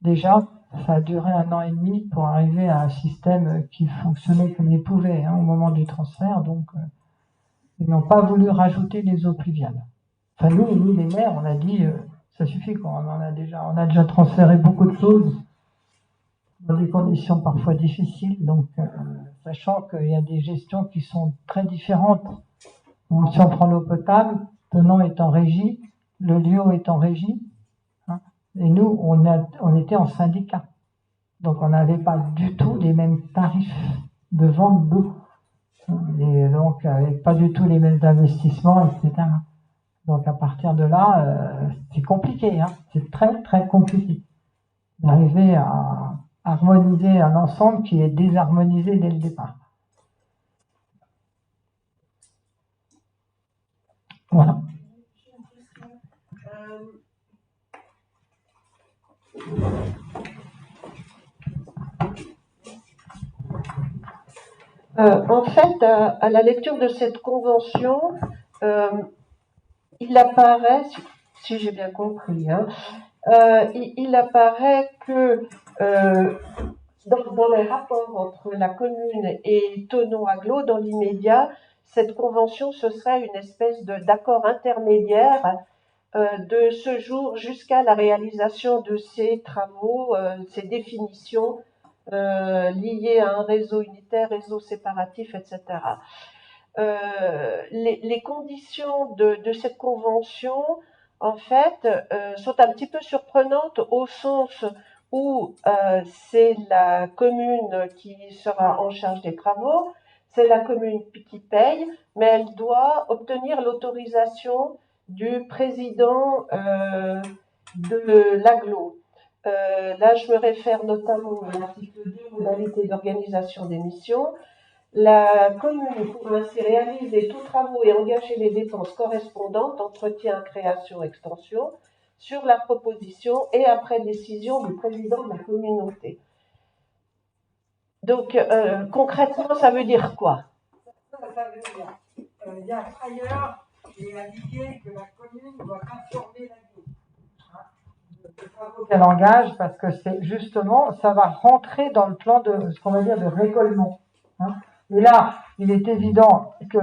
Speaker 2: Déjà, ça a duré 1 an et demi pour arriver à un système qui fonctionnait comme il pouvait, hein, au moment du transfert. Donc,
Speaker 10: Ils n'ont pas voulu rajouter les eaux pluviales. Enfin, nous les maires, on a dit, ça suffit, quoi. On a déjà transféré beaucoup de choses dans des conditions parfois difficiles, donc sachant qu'il y a des gestions qui sont très différentes. Donc, si on prend l'eau potable, Thonon est en régie, le Liot est en régie, hein, et nous, on était en syndicat. Donc, on n'avait pas du tout les mêmes tarifs de vente d'eau. Et donc, avec pas du tout les mêmes investissements, etc. Donc, à partir de là, c'est compliqué, hein. C'est très, très compliqué d'arriver à harmoniser un ensemble qui est désharmonisé dès le départ. Voilà.
Speaker 9: En fait, à la lecture de cette convention, il apparaît, si j'ai bien compris, hein, il apparaît que dans les rapports entre la commune et Thonon Agglo, dans l'immédiat, cette convention, ce serait une espèce d'accord intermédiaire de ce jour jusqu'à la réalisation de ces travaux, ces définitions liées à un réseau unitaire, réseau séparatif, etc. Les conditions de cette convention, en fait, sont un petit peu surprenantes au sens où c'est la commune qui sera en charge des travaux, c'est la commune qui paye, mais elle doit obtenir l'autorisation du président de l'Agglo. Là, je me réfère notamment à l'article 2, modalité d'organisation des missions. La commune pourra ainsi réaliser tous travaux et engager les dépenses correspondantes, entretien, création, extension, sur la proposition et après décision du président de la communauté. Donc, concrètement, ça veut dire quoi?
Speaker 2: Ça veut dire, il y a ailleurs qui est indiqué que la commune doit informer l'Agglo. Qu'elle engage, parce que c'est justement, ça va rentrer dans le plan de ce qu'on va dire de récolement. Hein. Et là, il est évident que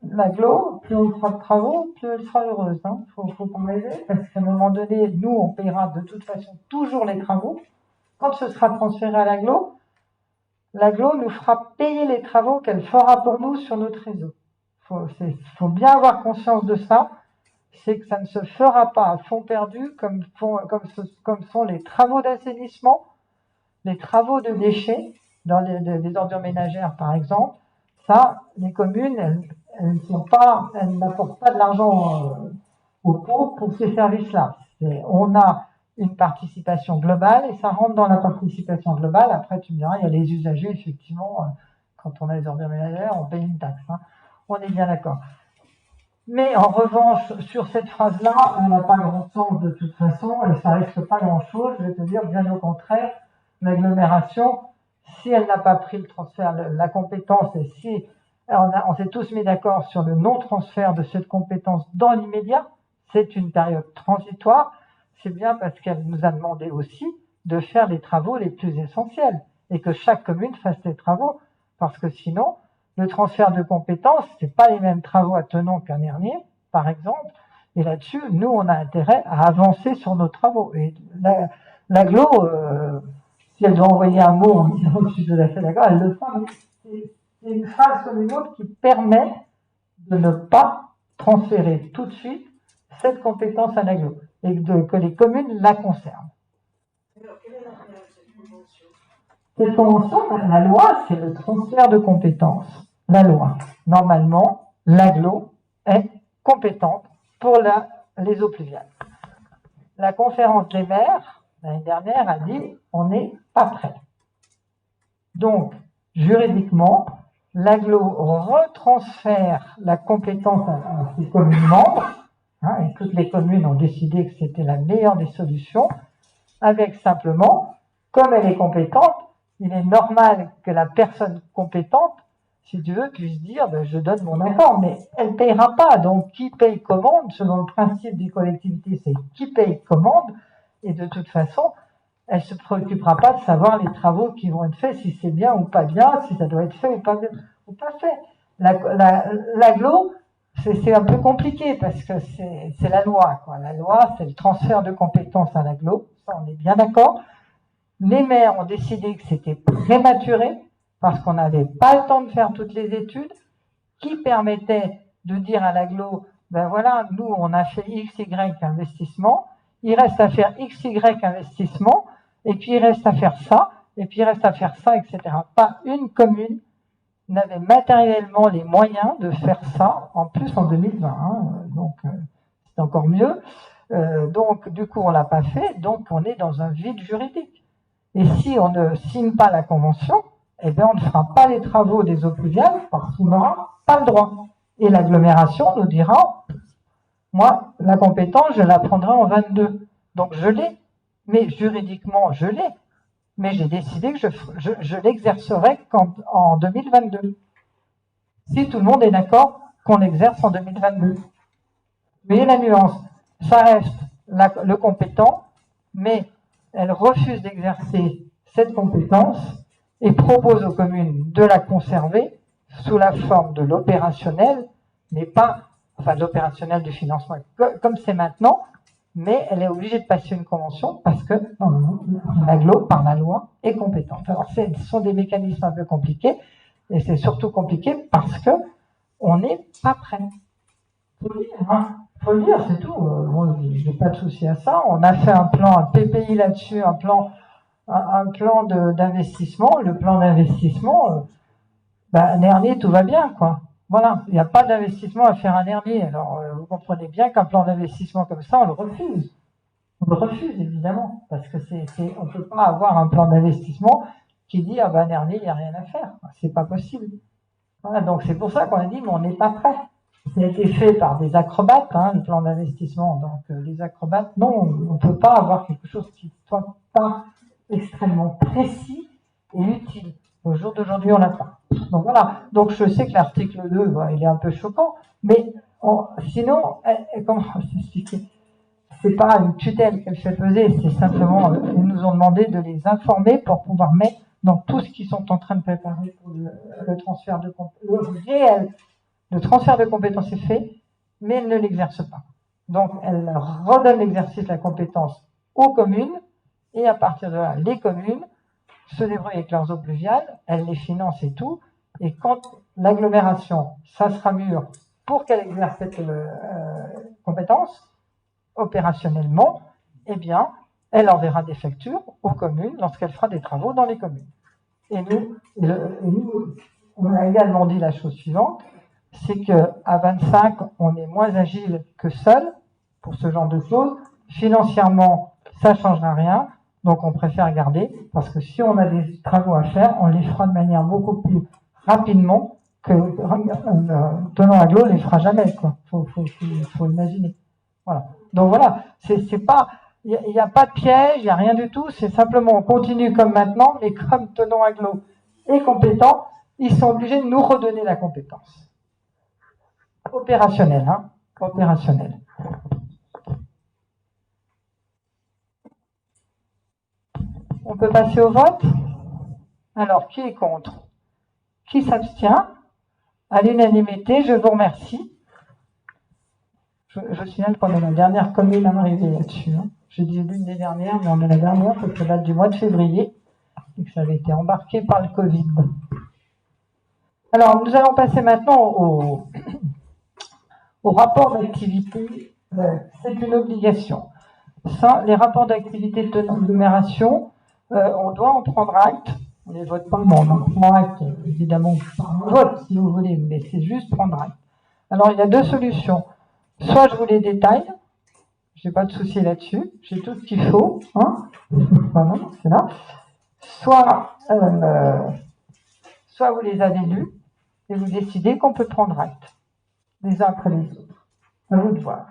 Speaker 2: l'Agglo, plus on fera de travaux, plus elle sera heureuse. Hein. Faut pas rêver, parce qu'à un moment donné, nous, on paiera de toute façon toujours les travaux. Quand ce sera transféré à l'Agglo nous fera payer les travaux qu'elle fera pour nous sur notre réseau. Faut bien avoir conscience de ça. C'est que ça ne se fera pas à fond perdu comme sont les travaux d'assainissement, les travaux de déchets, dans les ordures ménagères par exemple. Ça, les communes, elles n'apportent pas de l'argent aux pauvres pour ces services-là. On a une participation globale et ça rentre dans la participation globale. Après, tu me diras, il y a les usagers, effectivement, quand on a les ordures ménagères, on paye une taxe. Hein. On est bien d'accord. Mais en revanche, sur cette phrase-là, on n'a pas grand sens de toute façon et ça risque pas grand-chose. Je vais te dire, bien au contraire, l'agglomération, si elle n'a pas pris le transfert, la compétence, et si on s'est tous mis d'accord sur le non-transfert de cette compétence dans l'immédiat, c'est une période transitoire, c'est bien parce qu'elle nous a demandé aussi de faire les travaux les plus essentiels et que chaque commune fasse les travaux, parce que sinon, le transfert de compétences, c'est pas les mêmes travaux à Thonon qu'à Nernier, par exemple, et là-dessus, nous, on a intérêt à avancer sur nos travaux. Et l'Agglo, si elle doit envoyer un mot en disant que je suis tout à fait d'accord, elle le fera. C'est une phrase comme une autre qui permet de ne pas transférer tout de suite cette compétence à l'Agglo et que les communes la conservent. Cette convention, la loi, c'est le transfert de compétences. La loi. Normalement, l'Agglo est compétente pour les eaux pluviales. La conférence des maires, l'année dernière, a dit on n'est pas prêt. Donc, juridiquement, l'Agglo retransfère la compétence à ses communes membres, hein, et toutes les communes ont décidé que c'était la meilleure des solutions, avec simplement, comme elle est compétente, il est normal que la personne compétente, si tu veux, puisse dire je donne mon accord, mais elle ne payera pas. Donc, qui paye commande, selon le principe des collectivités, c'est qui paye commande, et de toute façon, elle ne se préoccupera pas de savoir les travaux qui vont être faits, si c'est bien ou pas bien, si ça doit être fait ou pas fait. L'Agglo c'est un peu compliqué parce que c'est la loi, quoi. La loi, c'est le transfert de compétences à l'agglo, ça on est bien d'accord. Les maires ont décidé que c'était prématuré parce qu'on n'avait pas le temps de faire toutes les études qui permettaient de dire à l'agglo, ben voilà, nous on a fait X, Y investissement, il reste à faire X, Y investissement, et puis il reste à faire ça, et puis il reste à faire ça, etc. Pas une commune n'avait matériellement les moyens de faire ça, en plus en 2020, hein, donc c'est encore mieux. Donc du coup on l'a pas fait, donc on est dans un vide juridique. Et si on ne signe pas la convention, eh bien on ne fera pas les travaux des eaux pluviales parce qu'on n'aura pas le droit. Et l'agglomération nous dira, moi la compétence je la prendrai en 22, donc je l'ai, mais juridiquement je l'ai. Mais j'ai décidé que je l'exercerai en 2022. Si tout le monde est d'accord qu'on l'exerce en 2022. Vous voyez la nuance. Ça reste le compétent, mais elle refuse d'exercer cette compétence et propose aux communes de la conserver sous la forme de l'opérationnel, mais pas, enfin de l'opérationnel du financement, comme c'est maintenant, mais elle est obligée de passer une convention parce que l'agglo, par la loi, est compétente. Alors, ce sont des mécanismes un peu compliqués, et c'est surtout compliqué parce que on n'est pas prêt. Faut le dire, hein. Faut le dire, c'est tout. Bon, je n'ai pas de souci à ça. On a fait un plan, un PPI là-dessus, un plan d'investissement. Le plan d'investissement, dernier, tout va bien, quoi. Voilà, il n'y a pas d'investissement à faire un dernier. Alors, vous comprenez bien qu'un plan d'investissement comme ça, on le refuse. On le refuse, évidemment, parce que on ne peut pas avoir un plan d'investissement qui dit, un dernier, il n'y a rien à faire. C'est pas possible. Voilà, donc c'est pour ça qu'on a dit, mais on n'est pas prêt. Ça a été fait par des acrobates, hein, le plan d'investissement. Donc, les acrobates, non, on ne peut pas avoir quelque chose qui ne soit pas extrêmement précis et utile. Au jour d'aujourd'hui, on l'a pas. Donc voilà. Donc je sais que l'article 2, il est un peu choquant, mais sinon, comment s'expliquer ? C'est pas une tutelle qu'elle fait peser, c'est simplement, ils nous ont demandé de les informer pour pouvoir mettre dans tout ce qu'ils sont en train de préparer pour le transfert de compétences. Le transfert de compétences est fait, mais elle ne l'exerce pas. Donc elle redonne l'exercice de la compétence aux communes, et à partir de là, les communes se débrouillent avec leurs eaux pluviales, elles les financent et tout, et quand l'agglomération, ça sera mûr pour qu'elle exerce cette compétence, opérationnellement, eh bien, elle enverra des factures aux communes lorsqu'elle fera des travaux dans les communes. Et nous, on a également dit la chose suivante, c'est qu'à 25, on est moins agile que seul pour ce genre de choses. Financièrement, ça ne changera rien. Donc on préfère garder, parce que si on a des travaux à faire, on les fera de manière beaucoup plus rapidement que Thonon Agglo les fera jamais, quoi. Faut imaginer. Voilà. Donc voilà, c'est pas, il n'y a pas de piège, il n'y a rien du tout, c'est simplement on continue comme maintenant, mais comme Thonon Agglo est compétent, ils sont obligés de nous redonner la compétence. Opérationnelle, hein. Opérationnelle. On peut passer au vote. Alors, qui est contre? Qui s'abstient? À l'unanimité, je vous remercie. Je signale qu'on est la dernière commune à m'arriver là-dessus. Hein. J'ai dit l'une des dernières, mais on est la dernière parce que ça date du mois de février et que ça avait été embarqué par le Covid. Alors, nous allons passer maintenant au rapport d'activité. C'est une obligation. Ça, les rapports d'activité de l'agglomération, on doit en prendre acte. On ne les vote pas, mais on en prend acte, évidemment, par vote, si vous voulez, mais c'est juste prendre acte. Alors, il y a deux solutions. Soit je vous les détaille, j'ai pas de souci là-dessus, j'ai tout ce qu'il faut, hein. Voilà, c'est là. Soit vous les avez lus et vous décidez qu'on peut prendre acte, les uns après les autres. À vous de voir.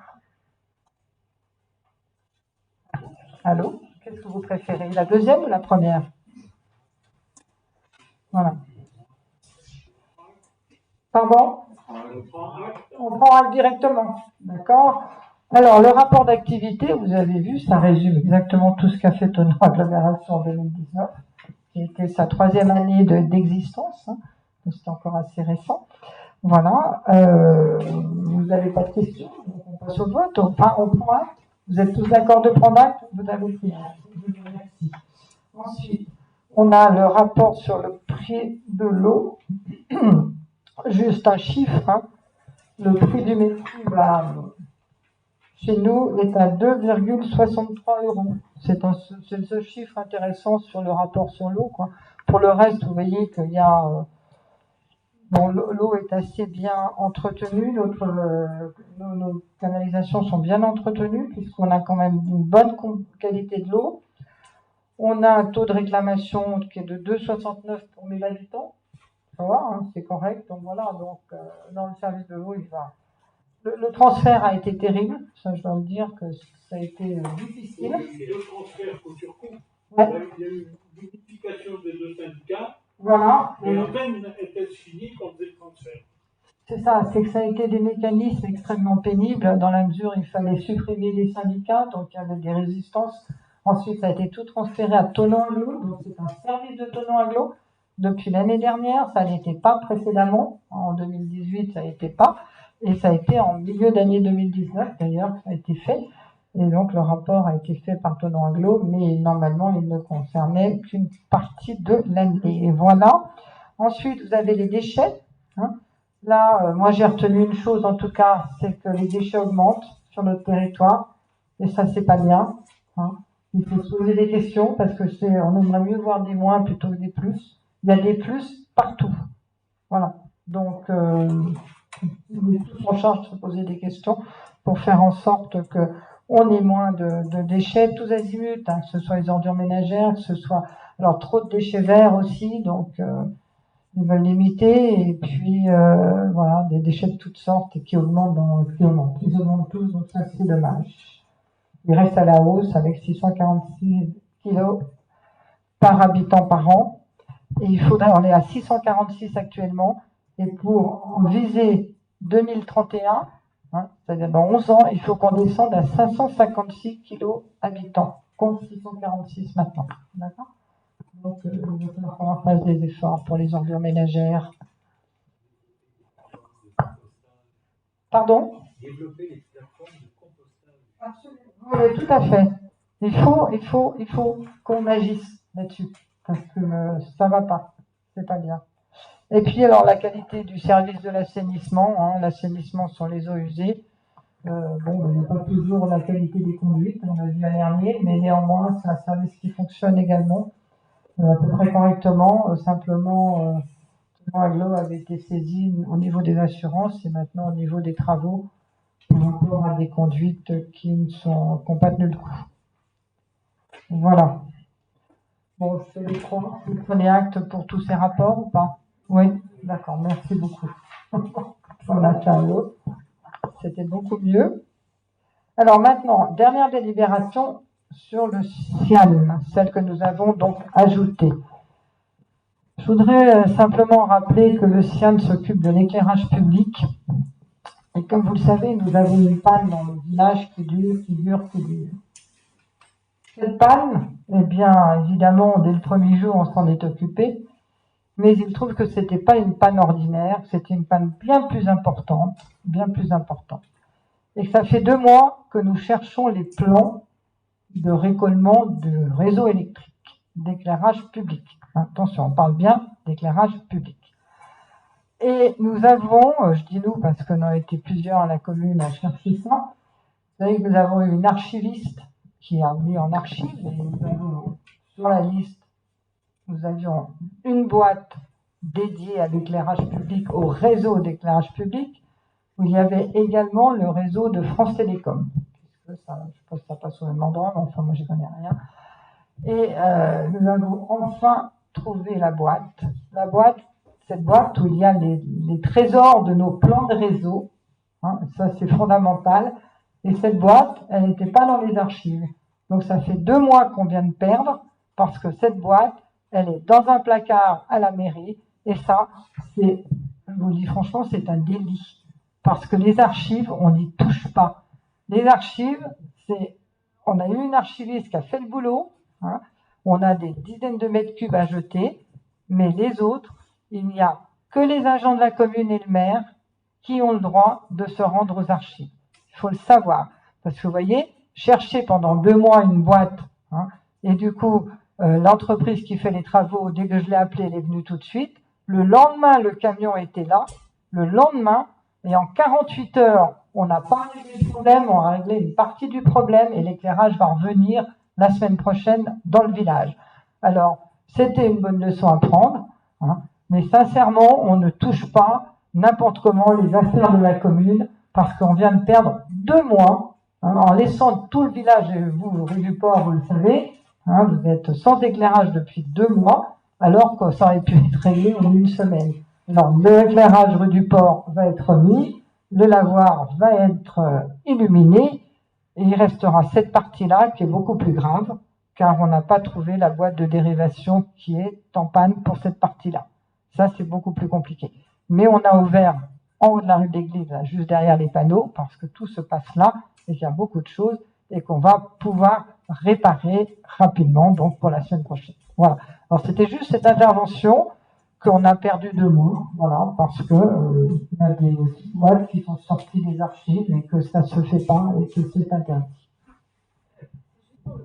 Speaker 2: Allô? Qu'est-ce que vous préférez? La deuxième ou la première? Voilà. Pardon? On prend acte directement. D'accord? Alors, le rapport d'activité, vous avez vu, ça résume exactement tout ce qu'a fait Thonon Agglomération en 2019, qui était sa 3e année d'existence, hein, donc c'est encore assez récent. Voilà. Vous n'avez pas de questions, donc on passe au vote. Enfin, on prend acte. Vous êtes tous d'accord de prendre acte? Vous avez pris acte. Je vous remercie. Ensuite, on a le rapport sur le prix de l'eau. Juste un chiffre, hein. Le prix du mètre cube chez nous est à 2,63 euros. C'est le seul chiffre intéressant sur le rapport sur l'eau, quoi. Pour le reste, vous voyez qu'il y a... bon, l'eau est assez bien entretenue, nos canalisations sont bien entretenues, puisqu'on a quand même une bonne qualité de l'eau. On a un taux de réclamation qui est de 2,69 pour 1000 habitants. Ça va, hein, c'est correct. Donc voilà, dans le service de l'eau, il va... Le transfert a été terrible, ça je dois le dire que ça a été difficile.
Speaker 11: Le transfert coup sur coup.
Speaker 2: Ouais.
Speaker 11: Il y a eu une multiplication des deux syndicats.
Speaker 2: Voilà.
Speaker 11: Et à peine était-ce fini qu'on faisait le transfert.
Speaker 2: C'est ça, c'est que ça a été des mécanismes extrêmement pénibles dans la mesure où il fallait supprimer les syndicats, donc il y avait des résistances. Ensuite, ça a été tout transféré à Thonon-Aglo, donc c'est un service de Thonon-Aglo. Depuis l'année dernière, ça n'était pas précédemment. En 2018, ça n'était pas. Et ça a été en milieu d'année 2019, d'ailleurs, ça a été fait. Et donc, le rapport a été fait par Thonon-Aglo, mais normalement, il ne concernait qu'une partie de l'année. Et voilà. Ensuite, vous avez les déchets. Hein. Là, moi, j'ai retenu une chose, en tout cas, c'est que les déchets augmentent sur notre territoire. Et ça, c'est pas bien. Hein. Il faut se poser des questions parce que on aimerait mieux voir des moins plutôt que des plus. Il y a des plus partout. Voilà. Donc, on est tous en charge de se poser des questions pour faire en sorte qu'on ait moins de déchets, tous azimuts, hein, que ce soit les ordures ménagères, que ce soit alors trop de déchets verts aussi, donc ils veulent limiter, et puis voilà, des déchets de toutes sortes et qui augmentent, ils augmentent tous, donc ça c'est dommage. Il reste à la hausse avec 646 kilos par habitant par an, et on est à 646 actuellement, et pour viser 2031, hein, c'est-à-dire dans 11 ans, il faut qu'on descende à 556 kilos habitants, contre 646 maintenant. D'accord ? Donc, il va falloir qu'on fasse des efforts pour les ordures ménagères. Pardon ?
Speaker 11: Développer les plateformes de compostage.
Speaker 2: Absolument. Oui, tout à fait. Il faut qu'on agisse là-dessus, parce que ça va pas, c'est pas bien. Et puis, alors, la qualité du service de l'assainissement, hein, l'assainissement sur les eaux usées, il n'y a pas toujours la qualité des conduites, on l'a vu l'année dernière, mais néanmoins, c'est un service qui fonctionne également à peu près correctement. Simplement, Aglo avait été saisi au niveau des assurances et maintenant au niveau des travaux, par rapport à des conduites qui n'ont pas tenu le coup. Voilà. Bon, je fais les trois. Vous prenez acte pour tous ces rapports ou pas? Oui, d'accord, merci beaucoup. On a fait un autre. C'était beaucoup mieux. Alors maintenant, dernière délibération sur le CIAN, celle que nous avons donc ajoutée. Je voudrais simplement rappeler que le CIAN s'occupe de l'éclairage public. Et comme vous le savez, nous avons une panne dans le village qui dure. Cette panne, eh bien, évidemment, dès le premier jour, on s'en est occupé. Mais il trouve que c'était pas une panne ordinaire, c'était une panne bien plus importante. Et que ça fait 2 mois que nous cherchons les plans de récolement du réseau électrique, d'éclairage public. Attention, on parle bien d'éclairage public. Et nous avons, je dis nous parce qu'on a été plusieurs à la commune à chercher ça, vous savez que nous avons eu une archiviste qui a mis en archive, et nous avons sur la liste, nous avions une boîte dédiée à l'éclairage public, au réseau d'éclairage public, où il y avait également le réseau de France Télécom. Ça, je pense que ça passe au même endroit, mais enfin moi je connais rien. Et nous avons enfin trouvé la boîte. Cette boîte où il y a les trésors de nos plans de réseau. Hein, ça c'est fondamental. Et cette boîte, elle n'était pas dans les archives. Donc ça fait 2 mois qu'on vient de perdre, parce que cette boîte, elle est dans un placard à la mairie. Et ça, je vous le dis franchement, c'est un délit. Parce que les archives, on n'y touche pas. Les archives, on a eu une archiviste qui a fait le boulot, hein, on a des dizaines de mètres cubes à jeter, mais les autres, il n'y a que les agents de la commune et le maire qui ont le droit de se rendre aux archives. Il faut le savoir. Parce que vous voyez, chercher pendant 2 mois une boîte, hein, et du coup, l'entreprise qui fait les travaux, dès que je l'ai appelée, elle est venue tout de suite. Le lendemain, le camion était là. Le lendemain, et en 48 heures, on n'a pas réglé le problème, on a réglé une partie du problème et l'éclairage va revenir la semaine prochaine dans le village. Alors, c'était une bonne leçon à prendre, hein, mais sincèrement, on ne touche pas n'importe comment les affaires de la commune parce qu'on vient de perdre 2 mois, hein, en laissant tout le village, et vous, rue du Port, vous le savez, hein, vous êtes sans éclairage depuis 2 mois, alors que ça aurait pu être réglé en 1 semaine. Alors, l'éclairage rue du Port va être mis, le lavoir va être illuminé, et il restera cette partie-là qui est beaucoup plus grave, car on n'a pas trouvé la boîte de dérivation qui est en panne pour cette partie-là. Ça, c'est beaucoup plus compliqué. Mais on a ouvert en haut de la rue de l'Église, là, juste derrière les panneaux, parce que tout se passe là, et qu'il y a beaucoup de choses, et qu'on va pouvoir réparer rapidement, donc pour la semaine prochaine. Voilà. Alors, c'était juste cette intervention qu'on a perdu 2 mois, voilà, parce que il y a des boîtes qui sont sorties des archives et que ça se fait pas et que c'est interdit.
Speaker 3: Quand vous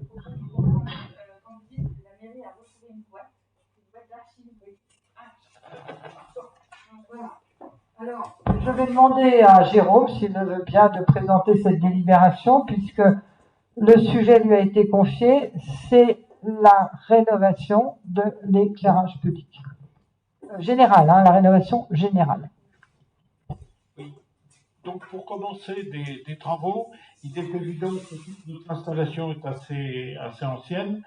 Speaker 3: dites que la mairie a retrouvé une boîte d'archives,
Speaker 2: voilà. Alors, je vais demander à Jérôme, s'il le veut bien, de présenter cette délibération, puisque le sujet lui a été confié, c'est la rénovation de l'éclairage public. Général, hein, la rénovation générale.
Speaker 11: Oui. Donc pour commencer des travaux, il est évident que notre installation est assez ancienne.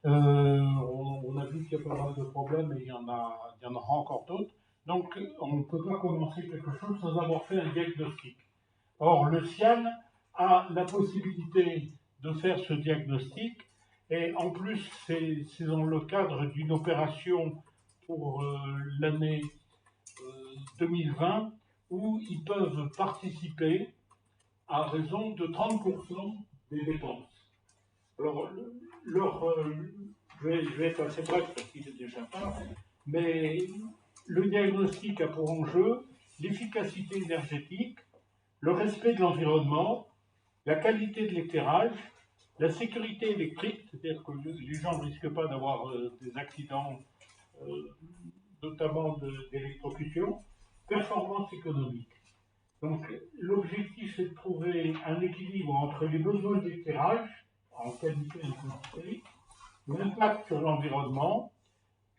Speaker 11: On a vu qu'il y a pas mal de problèmes et il y en aura encore d'autres. Donc on ne peut pas commencer quelque chose sans avoir fait un diagnostic. Or, le CIAN a la possibilité de faire ce diagnostic et en plus c'est dans le cadre d'une opération pour l'année 2020 où ils peuvent participer à raison de 30% des dépenses. Alors, je vais être assez bref parce qu'il est déjà tard, mais le diagnostic a pour enjeu l'efficacité énergétique, le respect de l'environnement, la qualité de l'éclairage, la sécurité électrique, c'est-à-dire que les gens ne risquent pas d'avoir des accidents, notamment d'électrocution, performance économique. Donc l'objectif c'est de trouver un équilibre entre les besoins d'éclairage, en qualité et en quantité, l'impact sur l'environnement,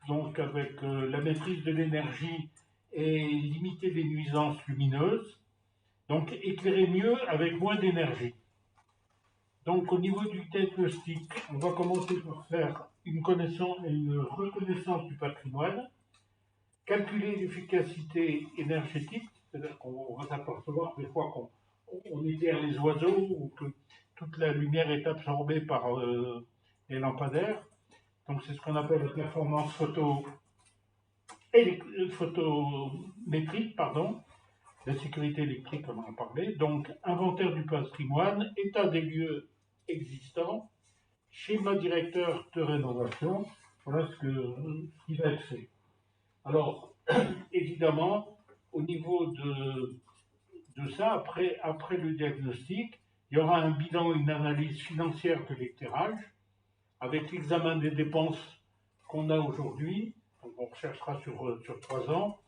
Speaker 11: donc avec la maîtrise de l'énergie et limiter les nuisances lumineuses, donc éclairer mieux avec moins d'énergie. Donc au niveau du diagnostic, on va commencer par faire une reconnaissance du patrimoine, calculer l'efficacité énergétique, c'est-à-dire qu'on va s'apercevoir des fois qu'on éclaire les oiseaux ou que toute la lumière est absorbée par les lampadaires. Donc c'est ce qu'on appelle la performance photométrique, la sécurité électrique, on en parlait. Donc inventaire du patrimoine, état des lieux existants, schéma directeur de rénovation, voilà ce qui va être fait. Alors, évidemment, au niveau de ça, après le diagnostic, il y aura un bilan, une analyse financière de l'éclairage, avec l'examen des dépenses qu'on a aujourd'hui. Donc on recherchera sur 3 ans.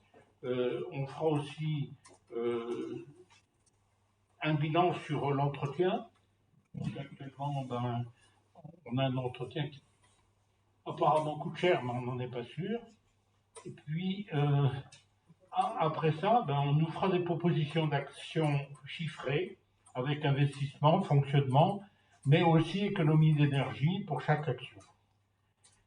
Speaker 11: On fera aussi un bilan sur l'entretien. Actuellement, on a un entretien qui apparemment coûte cher, mais on n'en est pas sûr. Et puis, après ça, on nous fera des propositions d'action chiffrées avec investissement, fonctionnement, mais aussi économie d'énergie pour chaque action.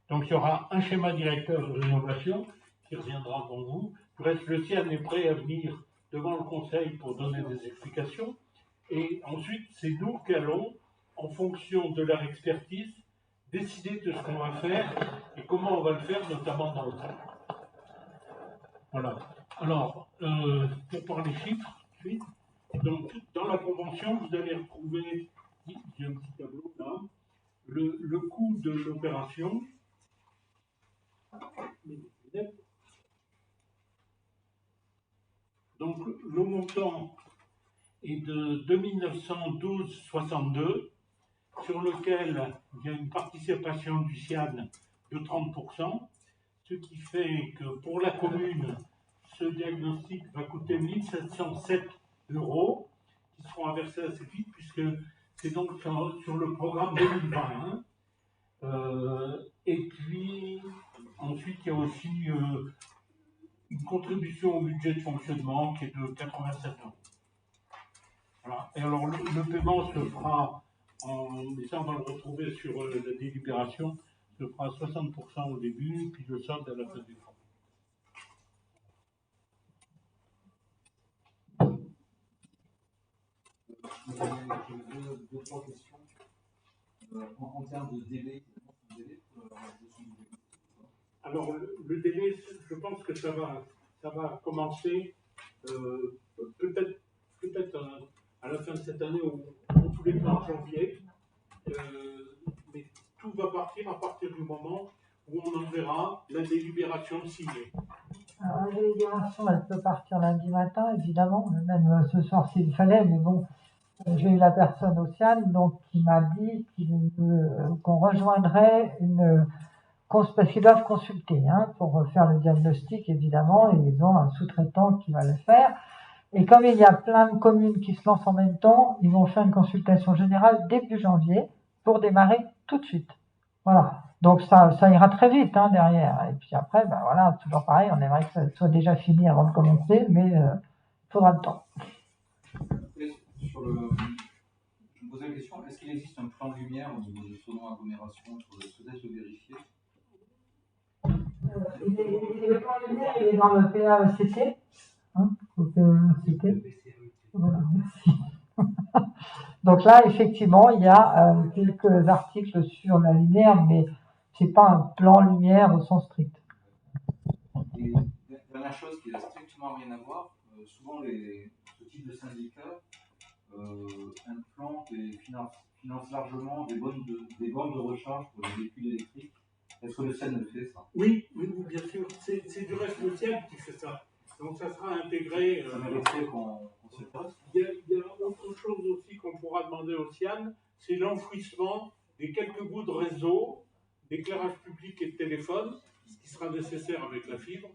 Speaker 11: Donc, il y aura un schéma directeur de rénovation qui reviendra pour vous. Le CIAN est prêt à venir devant le Conseil pour donner des explications. Et ensuite, c'est nous qui allons, en fonction de leur expertise, décider de ce qu'on va faire et comment on va le faire, notamment dans le temps. Voilà. Alors, pour parler chiffres, ensuite, donc, dans la convention, vous allez retrouver, j'ai un petit tableau là, le coût de l'opération. Donc le montant est de 2912,62, sur lequel il y a une participation du CIAD de 30%, ce qui fait que pour la commune, ce diagnostic va coûter 1707 € qui seront à verser assez vite, puisque c'est donc sur le programme 2020. Et puis, ensuite, il y a aussi une contribution au budget de fonctionnement qui est de 87 €. Voilà. Et alors, le paiement se fera, mais ça on va le retrouver sur la délibération, se fera à 60% au début, puis le solde à la fin du mois.
Speaker 6: J'avais deux, trois questions. En termes de délai, pour la réalisation du délai.
Speaker 11: Alors, le délai, je pense que ça va commencer peut-être à la fin de cette année ou en tous les cas en janvier. Mais tout va partir à partir du moment où on enverra la délibération signée.
Speaker 2: Alors, la délibération, elle peut partir lundi matin, évidemment, même ce soir s'il fallait, mais bon, j'ai eu la personne au CIAN, donc qui m'a dit qu'on rejoindrait parce qu'ils doivent consulter pour faire le diagnostic, évidemment, et ils ont un sous-traitant qui va le faire. Et comme il y a plein de communes qui se lancent en même temps, ils vont faire une consultation générale début janvier pour démarrer tout de suite. Voilà. Donc ça ira très vite derrière. Et puis après, voilà, toujours pareil, on aimerait que ça soit déjà fini avant de commencer, mais il faudra le temps.
Speaker 6: Je me posais la question, est-ce qu'il existe un plan de lumière au niveau de ce nom agglomération? Peut-être le vérifier.
Speaker 2: Le plan de lumière, il est dans le PAECT. Au PAECT. Voilà, merci. Donc là, effectivement, il y a quelques articles sur la lumière, mais c'est pas un plan lumière au sens strict.
Speaker 6: Et dernière chose qui n'a strictement rien à voir, souvent ce type de syndicat implante et finance largement des bornes de recharge pour les véhicules électriques. Est-ce que le CIAN le fait, ça?
Speaker 11: Oui, bien sûr. C'est du reste le CIAN qui fait ça. Donc ça sera intégré.
Speaker 6: Ça mériterait qu'on se fasse.
Speaker 11: Il y a autre chose aussi qu'on pourra demander au CIAN, c'est l'enfouissement des quelques bouts de réseau, d'éclairage public et de téléphone, ce qui sera nécessaire avec la fibre.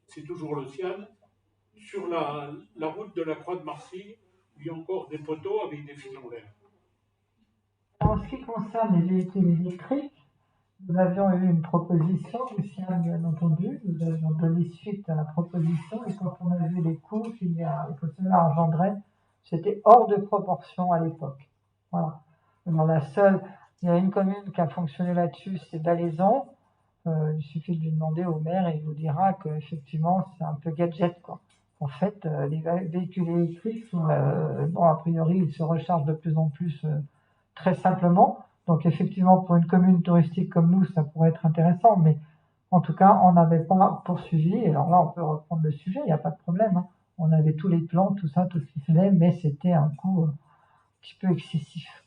Speaker 11: C'est toujours le CIAN. Sur la route de la Croix de Marcy, il y a encore des poteaux avec des fils en l'air.
Speaker 2: En ce qui concerne les véhicules électriques, nous avions eu une proposition du CIAN, bien entendu. Nous avions donné suite à la proposition et quand on a vu les coûts que cela engendrait, c'était hors de proportion à l'époque. Voilà. Alors il y a une commune qui a fonctionné là-dessus, c'est Valaison. Il suffit de lui demander au maire et il vous dira qu'effectivement c'est un peu gadget, quoi. En fait, les véhicules électriques, a priori, ils se rechargent de plus en plus très simplement. Donc effectivement, pour une commune touristique comme nous, ça pourrait être intéressant, mais en tout cas, on n'avait pas poursuivi. Et alors là, on peut reprendre le sujet, il n'y a pas de problème. On avait tous les plans, tout ça, tout ce qu'il fallait, mais c'était un coût un petit peu excessif.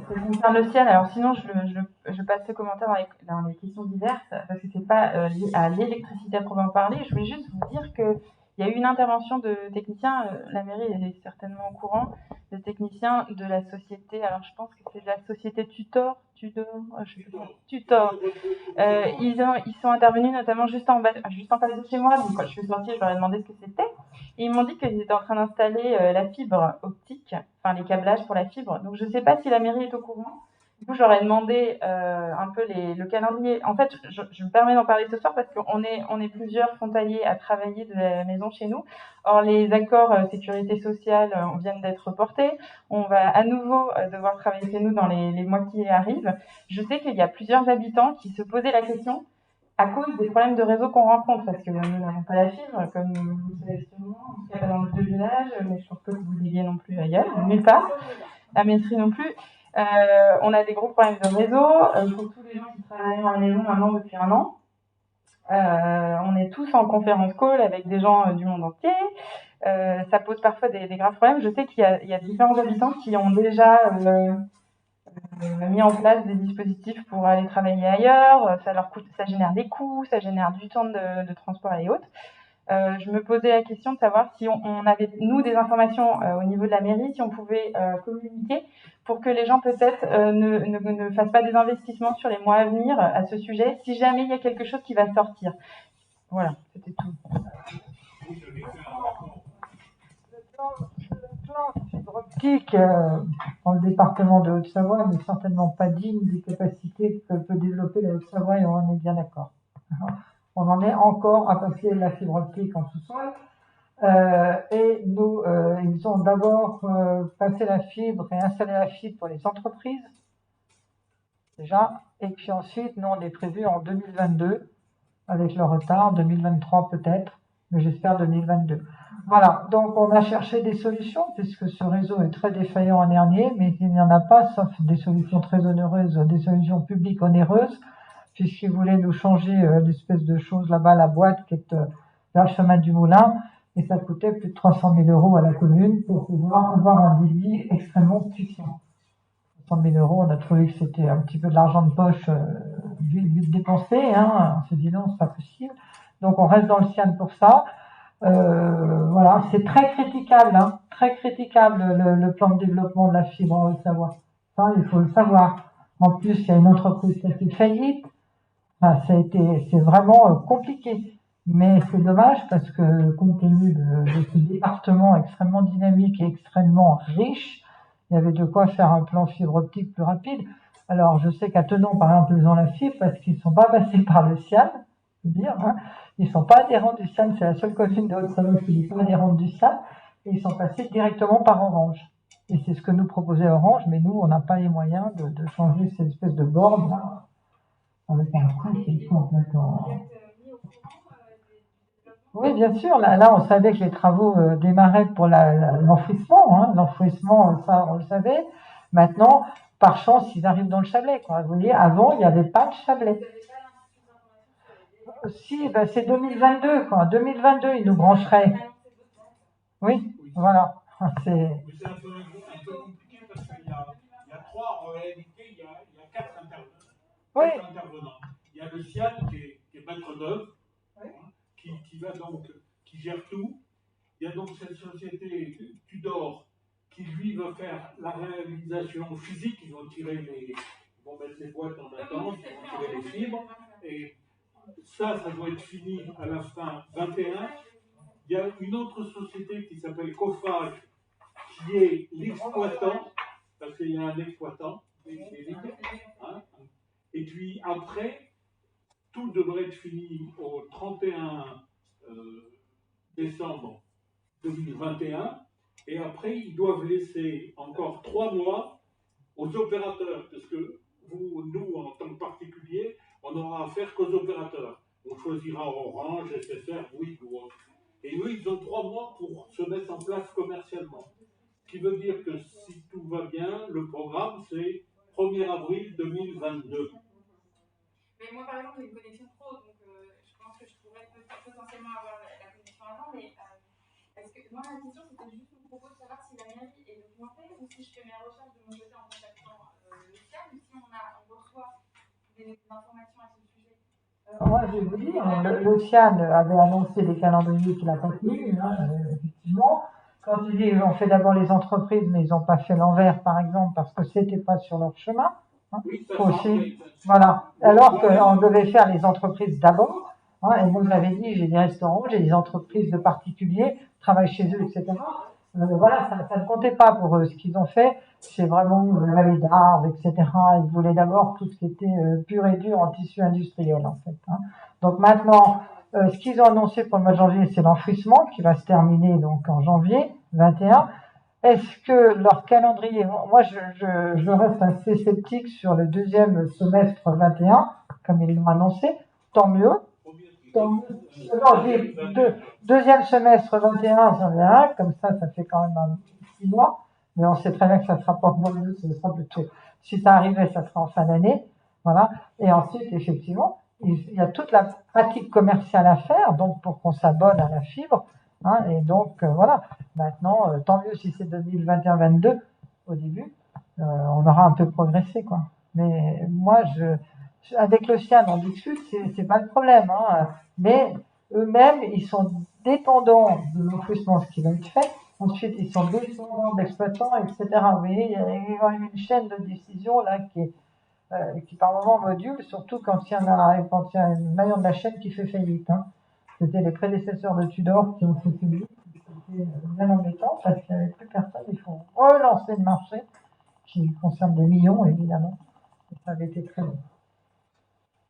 Speaker 5: Ça concerne le CIAN, alors sinon je passe ce commentaire dans les questions diverses, parce que c'est pas lié à l'électricité à proprement parler. Je voulais juste vous dire qu'il y a eu une intervention de techniciens, la mairie est certainement au courant, de techniciens de la société, alors je pense que c'est de la société Tutor. Ils sont intervenus notamment juste en face de chez moi, donc quand je suis sortie, je leur ai demandé ce que c'était. Et ils m'ont dit qu'ils étaient en train d'installer la fibre optique, enfin les câblages pour la fibre. Donc je ne sais pas si la mairie est au courant. Du coup, j'aurais demandé un peu le calendrier. En fait, je me permets d'en parler ce soir parce qu'on est plusieurs frontaliers à travailler de la maison chez nous. Or, les accords sécurité sociale viennent d'être reportés. On va à nouveau devoir travailler chez nous dans les mois qui arrivent. Je sais qu'il y a plusieurs habitants qui se posaient la question à cause des problèmes de réseau qu'on rencontre, parce que nous n'avons pas la fibre, comme vous le savez sûrement, en tout cas pas dans le village, mais je pense pas que vous l'ayez non plus ailleurs, nulle part, à Métry non plus. On a des gros problèmes de réseau, pour tous les gens qui travaillent à la maison maintenant depuis 1 an. On est tous en conférence call avec des gens du monde entier. ça pose parfois des graves problèmes. Je sais qu'il y a différents habitants qui ont déjà mis en place des dispositifs pour aller travailler ailleurs. Ça leur coûte, ça génère des coûts, ça génère du temps de transport et autres. Je me posais la question de savoir si on avait, nous, des informations au niveau de la mairie, si on pouvait communiquer pour que les gens peut-être ne fassent pas des investissements sur les mois à venir à ce sujet, si jamais il y a quelque chose qui va sortir. Voilà, c'était tout.
Speaker 2: Le plan fibre optique dans le département de Haute-Savoie n'est certainement pas digne des capacités que peut développer la Haute-Savoie et on en est bien d'accord. On en est encore à passer la fibre optique en sous-sol. Et nous, ils ont d'abord passé la fibre et installé la fibre pour les entreprises, déjà. Et puis ensuite, nous, on est prévu en 2022, avec le retard, 2023 peut-être, mais j'espère 2022. Voilà, donc on a cherché des solutions, puisque ce réseau est très défaillant en Hernier, mais il n'y en a pas, sauf des solutions très onéreuses, des solutions publiques onéreuses, puisqu'ils voulaient nous changer l'espèce de chose là-bas, la boîte qui est vers le chemin du Moulin, et ça coûtait plus de 300 000 € à la commune pour pouvoir avoir un débit extrêmement puissant. 300 000 €, on a trouvé que c'était un petit peu de l'argent de poche vite dépensé, hein. On s'est dit non, c'est pas possible. Donc on reste dans le CIAN pour ça. Voilà, c'est très critiquable, hein, très critiquable le plan de développement de la fibre en Haute-Savoie. Ça, il faut le savoir. En plus, il y a une entreprise qui a fait faillite. Enfin, c'est vraiment compliqué. Mais c'est dommage parce que compte tenu de ce département extrêmement dynamique et extrêmement riche, il y avait de quoi faire un plan fibre optique plus rapide. Alors, je sais qu'à Tenon, par exemple, ils ont la fibre parce qu'ils ne sont pas passés par le CIAN, je veux dire, hein. Ils ne sont pas adhérents du CIAN, c'est la seule commune de Haute-Savoie qui n'est pas adhérente du CIAN, et ils sont passés directement par Orange. Et c'est ce que nous proposait Orange, mais nous, on n'a pas les moyens de changer cette espèce de borne, là, avec un coût qui est complètement... Oui, bien sûr. Là, on savait que les travaux démarraient pour l'enfouissement. Hein. L'enfouissement, ça, on le savait. Maintenant, par chance, ils arrivent dans le Chablais, quoi. Vous voyez, avant, il n'y avait pas de Chablais. Si, ben, c'est 2022, quoi. 2022, ils nous brancheraient. Oui, voilà.
Speaker 11: C'est un peu compliqué parce qu'il y a trois, en réalité, il y a quatre intervenants.
Speaker 2: Oui.
Speaker 11: Il y a le CIAN qui est maître d'œuvre. Qui va donc, qui gère tout. Il y a donc cette société Tudor qui lui va faire la réalisation physique. Ils vont vont mettre les boîtes en attente, ils vont tirer les fibres. Et ça doit être fini à la fin 21. Il y a une autre société qui s'appelle Cofage qui est l'exploitant, parce qu'il y a un exploitant, hein. Et puis après, tout devrait être fini au 31 décembre 2021. Et après, ils doivent laisser encore 3 mois aux opérateurs. Parce que nous, en tant que particulier, on n'aura affaire qu'aux opérateurs. On choisira Orange, SFR, Bouygues ou autre. Et eux, ils ont 3 mois pour se mettre en place commercialement. Ce qui veut dire que si tout va bien, le programme, c'est 1er avril 2022.
Speaker 3: Mais moi, par exemple, j'ai une connexion pro, donc je pense que je pourrais potentiellement avoir la connexion avant, mais est-ce que moi, la question, c'était juste mon propos de savoir si la mairie est documentée ou si je fais mes recherches de mon côté en contactant le CIAN, ou si on reçoit des informations à ce sujet.
Speaker 2: Moi, je vais vous dire, le CIAN avait annoncé des calendriers qu'il n'a pas tenus, hein, effectivement. Quand il dit on fait d'abord les entreprises, mais ils n'ont pas fait l'envers, par exemple, parce que c'était pas sur leur chemin. Hein, aussi. Voilà. Alors qu'on devait faire les entreprises d'abord. Hein, et moi, je l'avais dit, j'ai des restaurants, j'ai des entreprises de particuliers, travaillent chez eux, etc. Voilà, ça ne comptait pas pour eux. Ce qu'ils ont fait, c'est vraiment la vallée d'Arves, etc. Ils voulaient d'abord tout ce qui était pur et dur en tissu industriel, en fait. Hein. Donc maintenant, ce qu'ils ont annoncé pour le mois de janvier, c'est l'enfouissement qui va se terminer donc en janvier 21. Est-ce que leur calendrier, moi je reste assez sceptique sur le deuxième semestre 21, comme ils l'ont annoncé, tant mieux. Deuxième semestre 21, comme ça fait quand même 6 mois, mais on sait très bien que ça sera pas pour nous, ce sera plutôt, si ça arrivait, ça sera en fin d'année, voilà. Et ensuite, effectivement, il y a toute la pratique commerciale à faire, donc pour qu'on s'abonne à la fibre, Hein, et donc, voilà. Maintenant, tant mieux si c'est 2021-22 au début, on aura un peu progressé, quoi. Mais moi, avec le SIAN, on discute, c'est pas le problème, hein, mais eux-mêmes, ils sont dépendants de l'enfouissement, ce qui va être fait. Ensuite, ils sont dépendants d'exploitants, etc. Vous voyez, il y a quand même une chaîne de décision là qui par moment module, surtout quand il y a un maillon de la chaîne qui fait faillite. Hein. C'était les prédécesseurs de Tudor qui ont fait faillite. C'était bien embêtant parce qu'il n'y avait plus personne. Il faut relancer le marché qui concerne des millions, évidemment. Et ça avait été très long.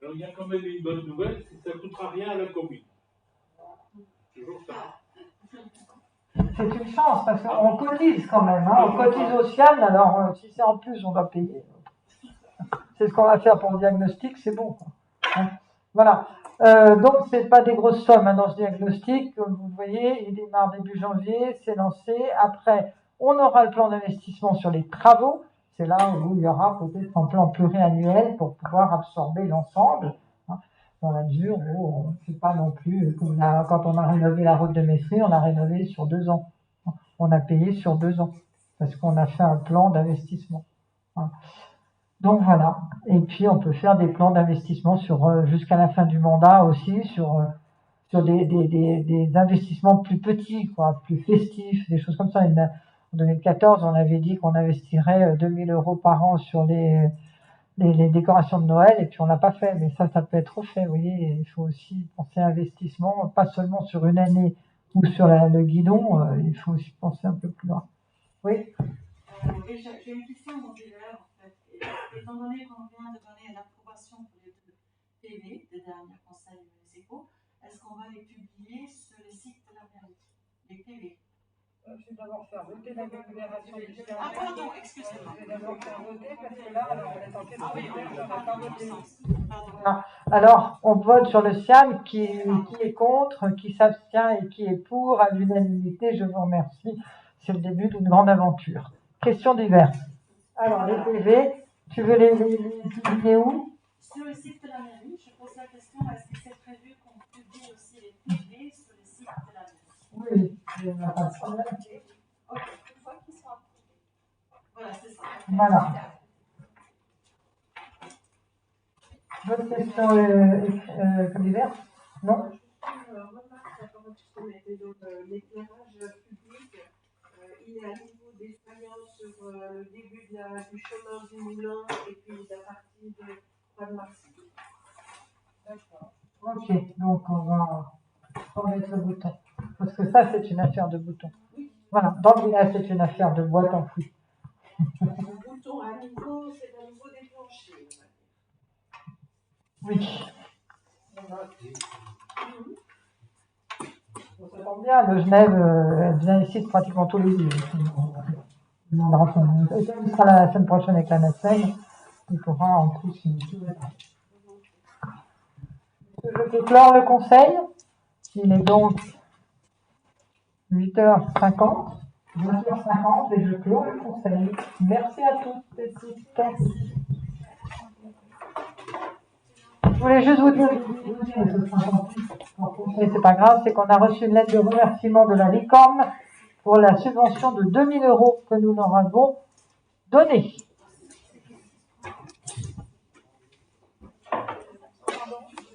Speaker 11: Alors, il y a quand même une bonne nouvelle, c'est que ça ne coûtera rien à la commune. Toujours ça.
Speaker 2: C'est une chance parce qu'on cotise quand même. Hein. On cotise au SIAN, alors si c'est en plus, on doit payer. C'est ce qu'on va faire pour le diagnostic, c'est bon. Quoi. Hein. Voilà. Donc, c'est pas des grosses sommes hein, dans ce diagnostic. Comme vous le voyez, il démarre début janvier, c'est lancé. Après, on aura le plan d'investissement sur les travaux. C'est là où il y aura peut-être un plan pluriannuel pour pouvoir absorber l'ensemble. Hein, dans la mesure où on ne fait pas non plus, comme quand on a rénové la route de Mestrie, on a rénové sur 2 ans. On a payé sur 2 ans parce qu'on a fait un plan d'investissement. Hein. Donc voilà. Et puis on peut faire des plans d'investissement sur jusqu'à la fin du mandat aussi, sur des investissements plus petits, quoi, plus festifs, des choses comme ça. En 2014, on avait dit qu'on investirait 2 000 € par an sur les décorations de Noël, et puis on l'a pas fait. Mais ça peut être refait, vous voyez. Il faut aussi penser à investissement, pas seulement sur une année ou sur le guidon, il faut aussi penser un peu plus loin. Oui.
Speaker 7: J'ai une question modulaire, en fait. Étant donné qu'on vient de donner l'approbation pour les 2 PV des derniers conseils municipaux, est-ce qu'on va les publier sur le site de la mairie, les PV?
Speaker 2: Je vais d'abord faire voter la délibération du SIAN.
Speaker 7: Ah pardon, excusez-moi.
Speaker 2: Je vais d'abord faire voter parce que là, on est en question de on n'a pas voté.
Speaker 7: Pardon.
Speaker 2: Alors, on vote sur le SIAN qui est contre, qui s'abstient et qui est pour à l'unanimité. Je vous remercie. C'est le début d'une grande aventure. Questions diverses. Alors, les PV, tu veux les publier où?
Speaker 7: Sur le site de la mairie, je pose la question, est-ce que c'est prévu qu'on publie aussi les PV sur le site de la mairie?
Speaker 2: Oui, il n'y a pas de problème.
Speaker 7: Ok, une fois qu'ils sont approuvés. Voilà, c'est ça.
Speaker 2: Voilà. D'autres questions diverses? Non?
Speaker 9: L'éclairage public, il est à niveau défaillant sur le début du chemin du Moulin et puis la partie de Croix de Marseille.
Speaker 2: D'accord. Ok, donc on va mettre le bouton. Parce que ça, c'est une affaire de bouton. Voilà, dans le village, c'est une affaire de boîte enfouie.
Speaker 9: Le bouton à niveau, c'est au niveau des planchers.
Speaker 2: Oui. Ça tombe bien, de Genève, elle vient ici pratiquement tous les jours. Il sera la semaine prochaine avec la Nassène. Il pourra en plus une Je peux clore le conseil. Il est donc 8h50. 20h50 et je clôt le conseil. Merci à toutes et tous. Je voulais juste vous dire, mais c'est pas grave, c'est qu'on a reçu une lettre de remerciement de la LICOM pour la subvention de 2 000 € que nous leur avons donnée.